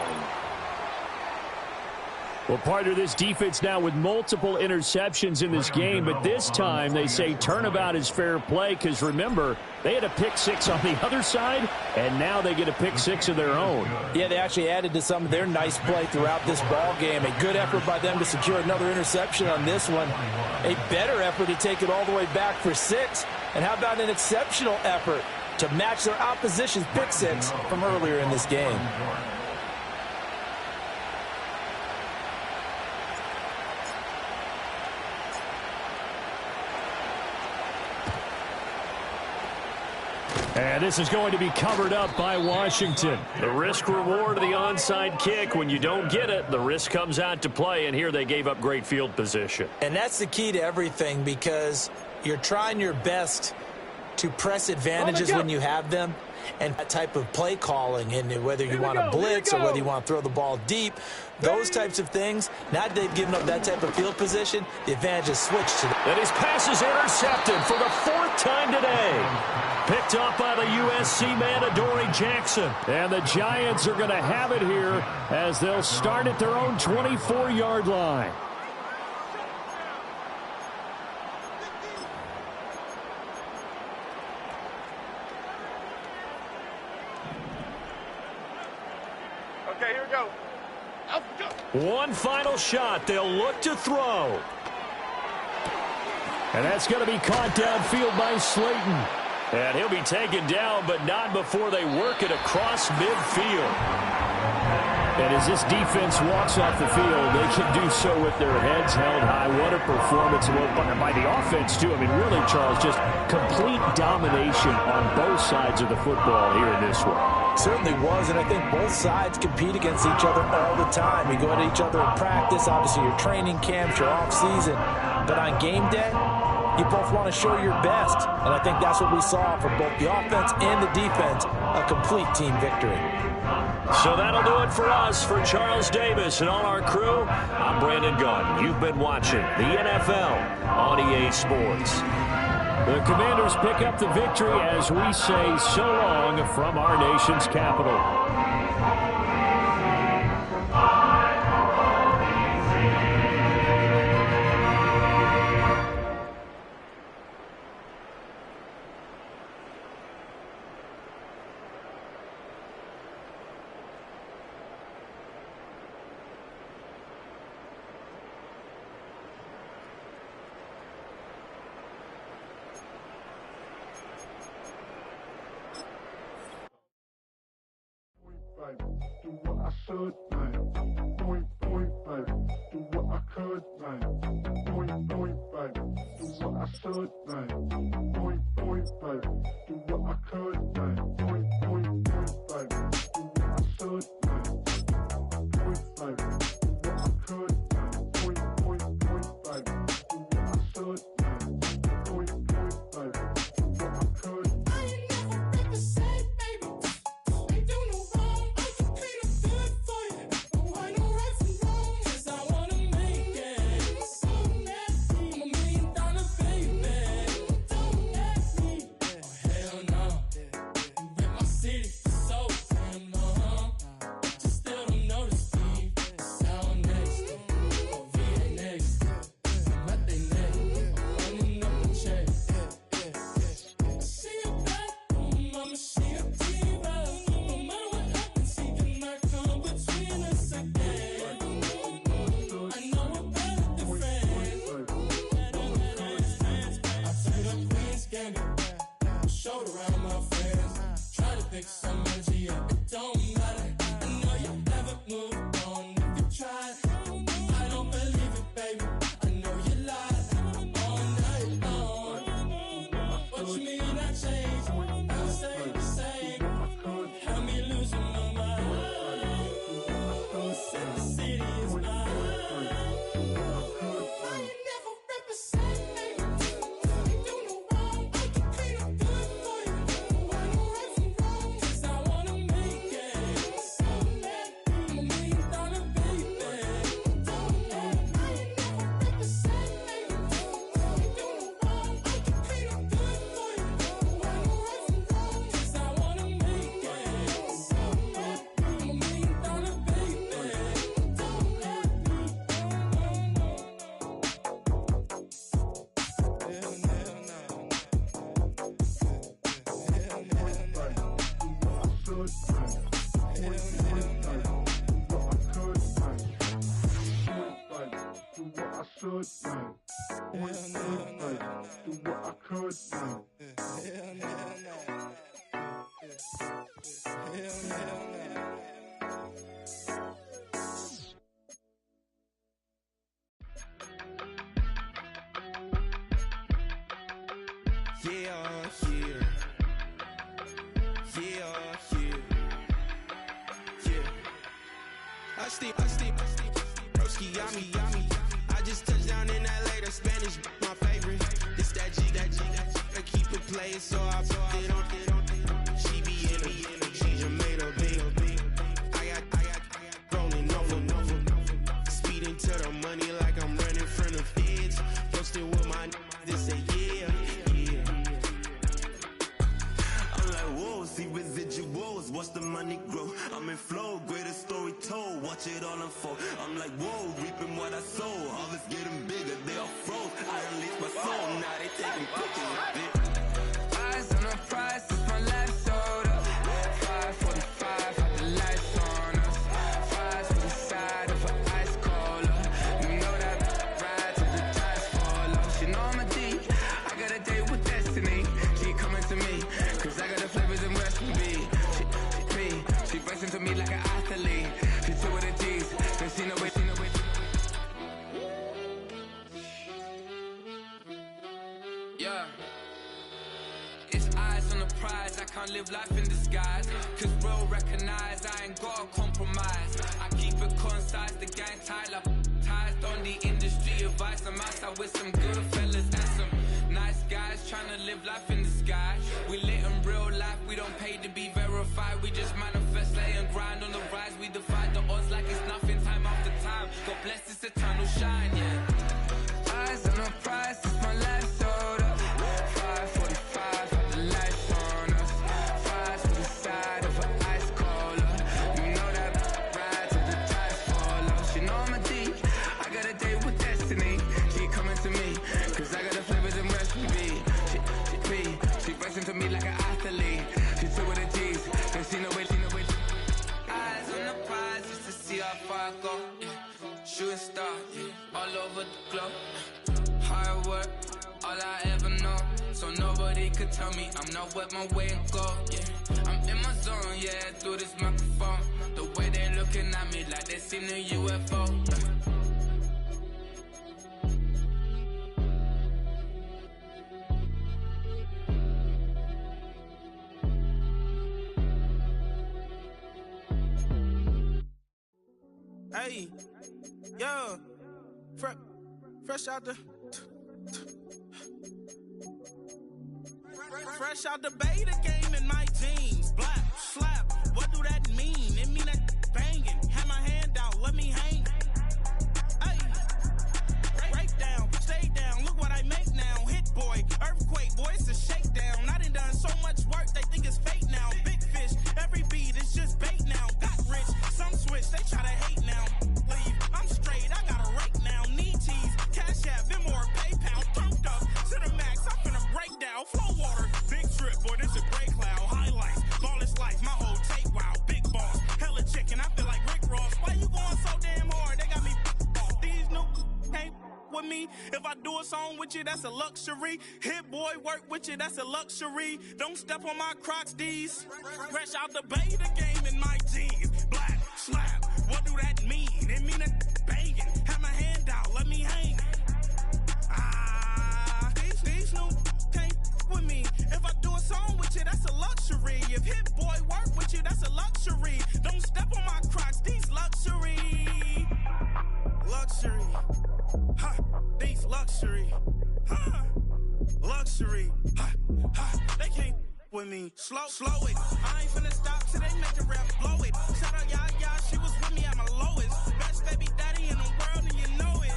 Well, partner, this defense now with multiple interceptions in this game, but this time they say turnabout is fair play because, remember, they had a pick six on the other side, and now they get a pick six of their own. Yeah, they actually added to some of their nice play throughout this ball game. A good effort by them to secure another interception on this one. A better effort to take it all the way back for 6. And how about an exceptional effort to match their opposition's pick six from earlier in this game? And this is going to be covered up by Washington. The risk-reward of the onside kick. When you don't get it, the risk comes out to play, and here they gave up great field position. And that's the key to everything because you're trying your best to press advantages when you have them. And that type of play calling, and whether you want to blitz or whether you want to throw the ball deep, those types of things, now that they've given up that type of field position, the advantage is switched to them. And his pass is intercepted for the 4th time today. Picked up by the USC man, Adoree Jackson. And the Giants are going to have it here as they'll start at their own 24-yard line. Okay, here we go. One final shot. They'll look to throw. And that's going to be caught downfield by Slayton. And he'll be taken down, but not before they work it across midfield. And as this defense walks off the field, they can do so with their heads held high. What a performance by the offense, too. I mean, really, Charles, just complete domination on both sides of the football here in this one. Certainly was, and I think both sides compete against each other all the time. You go at each other in practice, obviously your training camps, your off-season. But on game day, you both want to show your best. And I think that's what we saw from both the offense and the defense, a complete team victory. So that'll do it for us. For Charles Davis and all our crew, I'm Brandon Gunn. You've been watching the NFL on EA Sports. The Commanders pick up the victory as we say so long from our nation's capital. Do what I should, man. Point, baby. Do what I could, man. Point, baby. Do what I should, man. Point, baby. Do what I could, man. Point, baby. Do what I should, man. Point, baby. Do what I could, man. Point, baby. Do what I should, man. Point, baby. Do what I could. should, man. Point, babe. Do what I could, man. Broski, yummy. I just touched down in LA, the Spanish, my favorite. This that G. I keep it playing, so I put it on. She be in me, she just made a big. I got rolling over. Speeding to the money like I'm running from the feds. Posting with my they say yeah. I'm like, whoa, see residuals, watch the money grow. I'm in flow, greatest story told, watch it all unfold. I'm like, whoa, reaping what I sow. Harvest getting bigger, they all froze. I unleashed my soul, now they taking pictures of it. Eyes on the prize, it's my life sold up. 5:45, had the lights on us. Fries for the side of an ice cola. You know that ride till the tires fall off. She know I'm a D, I got a date with destiny. She coming to me, cause I got the flavors and recipe. She racing to me like an athlete. She took with the G's, then she know it. Yeah. It's eyes on the prize, I can't live life in disguise. Cause real recognize, I ain't gotta compromise. I keep it concise, the gang tight like ties on the industry advice. I'm outside with some good fellas and some nice guys trying to live life in the sky. We lit in real life, we don't pay to be verified. We just manifest, lay and grind on the rise. We defy the odds like it's nothing, time after time. God bless this eternal shine, yeah. Eyes on the prize, it's my life sold up. 5:45, had the lights on us. Fries for the side of an ice cola. You know that ride till the tires fall off. She know I'm a D, I got a date with destiny. She coming to me, cause I got the flavors and recipe. She racing to me like an athlete. She took with the G's, then she know it. Eyes on the prize, just to see how far I go. Yeah. Shooting star, yeah. All over the globe. Hard work, all I ever know. So nobody could tell me I'm not where my way and go. Yeah, I'm in my zone, yeah, through this microphone. The way they looking at me like they seen a UFO. Hey, yo, fresh out the fresh out the beta game in my jeans. Black, slap, what do that mean? It mean that banging. Have my hand out, let me hang. Hey, break down, stay down, look what I make now. Hit boy, earthquake, boy, it's a shakedown. I done so much work, they think it's fake now. Big fish, every beat is just bait now. Got rich, some switch, they try to hate now. Leave, I'm straight, I got a rake now. Need cheese, cash app, Venmo or PayPal. Pumped up to the max, I'm finna break down. Flow water, big trip, boy, this a gray cloud. Highlights, flawless life, my whole tape, wow. Big boss, hella chicken, I feel like Rick Ross. Why you going so damn hard? They got me off. These new can't with me. If I do a song with you, that's a luxury. Hit boy, work with you, that's a luxury. Don't step on my Crocs, D's. Fresh out the beta game in my jeans. Black, slap, what do that mean? It mean a banging. Have my hand out, let me hang. These new can't with me. If I do a song with you, that's a luxury. If Hit Boy work with you, that's a luxury. Don't step on my Crocs, these luxury. Luxury. Ha, these luxury. Ha, luxury. Ha, ha, they can't with me. Slow it. I ain't finna stop till they make the rap blow it. Shout out Yaya, she was with me at my lowest. Best baby daddy in the world and you know it.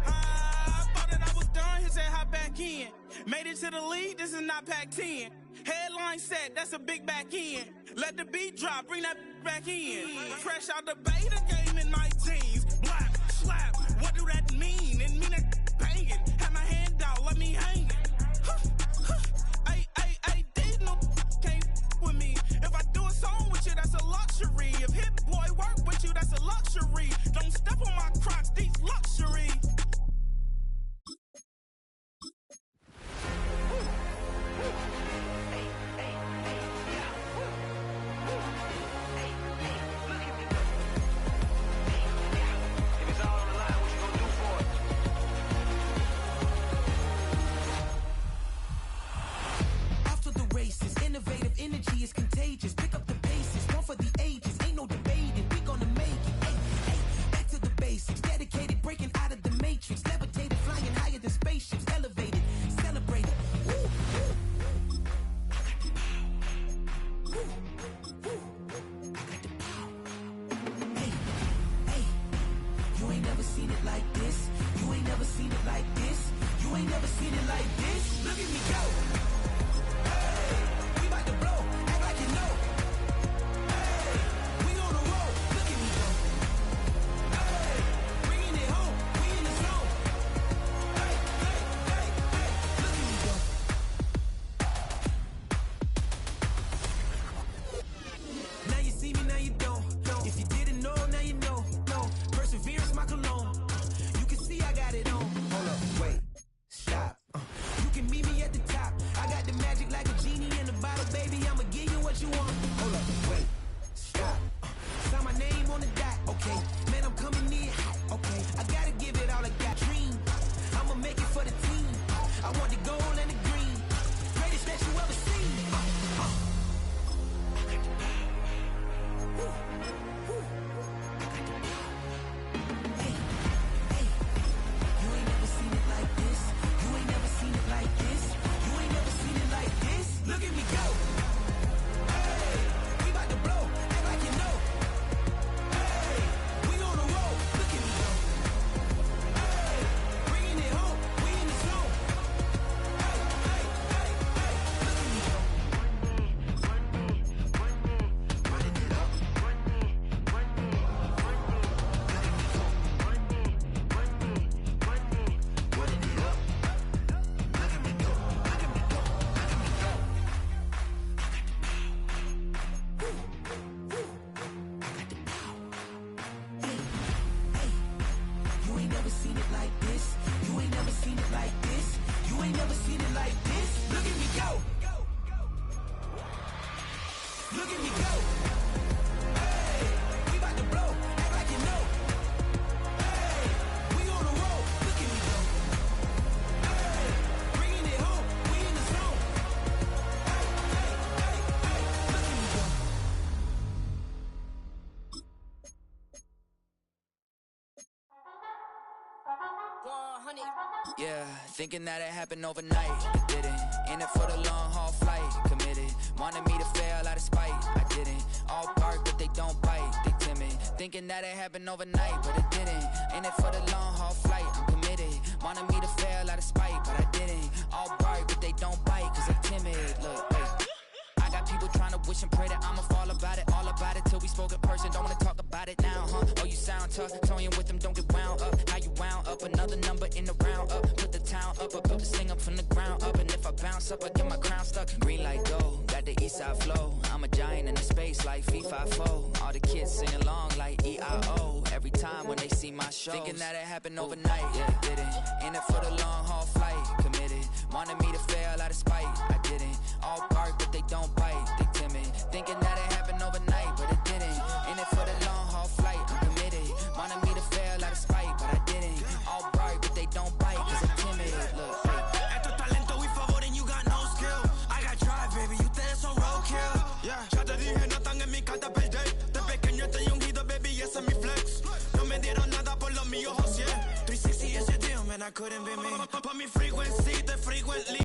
I thought that I was done, he said hop back in. Made it to the league, this is not Pac-10. Headline set, that's a big back end. Let the beat drop, bring that back in. Fresh out the beta game in my jeans. Black, slap, what do that mean? It mean a banging. Have my hand out, let me hang it. Ay, these no can't with me. If I do a song with you, that's a luxury. If Hit Boy work with you, that's a luxury. Don't step on my Crocs, these luxury. never seen it like this. Look at me go. Hey, we about to blow. Act like you know. Hey, we on the road. Look at me go. Hey, bringing it home. We in the zone. Hey, hey, hey, hey. Look at me go. Now you see me, now you don't. If you didn't know, now you know. No, perseverance, my cologne. You can see I got it on. Hold up, wait, stop. You can meet me at the top. I got the magic like a genie in a bottle, baby. I'ma give you what you want. Hold up, wait, stop. Sign my name on the dot, okay. Man, I'm coming in hot, okay. I gotta give it all I got. Dream, I'ma make it for the team. I want the gold and the green. Greatest that you ever seen. You ain't never seen it like this. You ain't never seen it like this. You ain't never seen it like this. Look at me go. Hey, we about to blow. Act like you know. Hey, we on the road. Look at me go. Hey, bringing it home. We in the zone. Hey, hey, hey, hey. Look at me go. Running it up. Running it up. Look at me go. Look at me go. Look at me go. You ain't never seen it like this. You ain't never seen it like this. You ain't never seen it like this. Look at me go. Look at me go. Hey, we about to blow. Act like you know. Hey, we on the road. Look at me go. Hey, bringing it home. We in the zone. Hey, hey, hey, hey. Look at me go. Yeah, thinking that it happened overnight, it didn't. In it for the long haul flight, committed. Wanted me to fail out of spite, I didn't. All bark but they don't bite, they timid. Thinking that it happened overnight, but it didn't. In it for the long haul flight, I'm committed. Wanted me to fail out of spite, but I didn't. All bark but they don't bite, cause they timid. Look, hey. I got people trying to wish and pray that I'ma fall about it, all about it till we spoke in person. Don't wanna talk about it now, huh? Oh, you sound tough, toying with them, don't get wound up. How you wound up? Another number in the round up. Put the town up, I built this thing up from the ground up. And if I bounce up, I get my crown stuck. Green light go, got the east side flow. I'm a giant in the space like FIFA4. All the kids sing along like EIO. Every time when they see my show, thinking that it happened overnight, yeah, it didn't. In it for the long haul flight, committed. Wanted me to fail out of spite, I didn't. All bark but they don't bite, they timid. Thinking that it happened overnight, but it didn't. In it for the long haul flight, I'm committed. Wanted me to fail out of spite, but I didn't. All bark but they don't bite, cause they're timid. Look, Esto es talento y favor and you got no skill. I got drive, baby, ustedes son roadkill. Yeah, ya te dije, no están en mi carta perder. De pequeño estoy ungido, baby, ese es mi flex. No me dieron nada por lo mío, José. 360 is your deal, man, I couldn't be me. For me frequency, the frequently.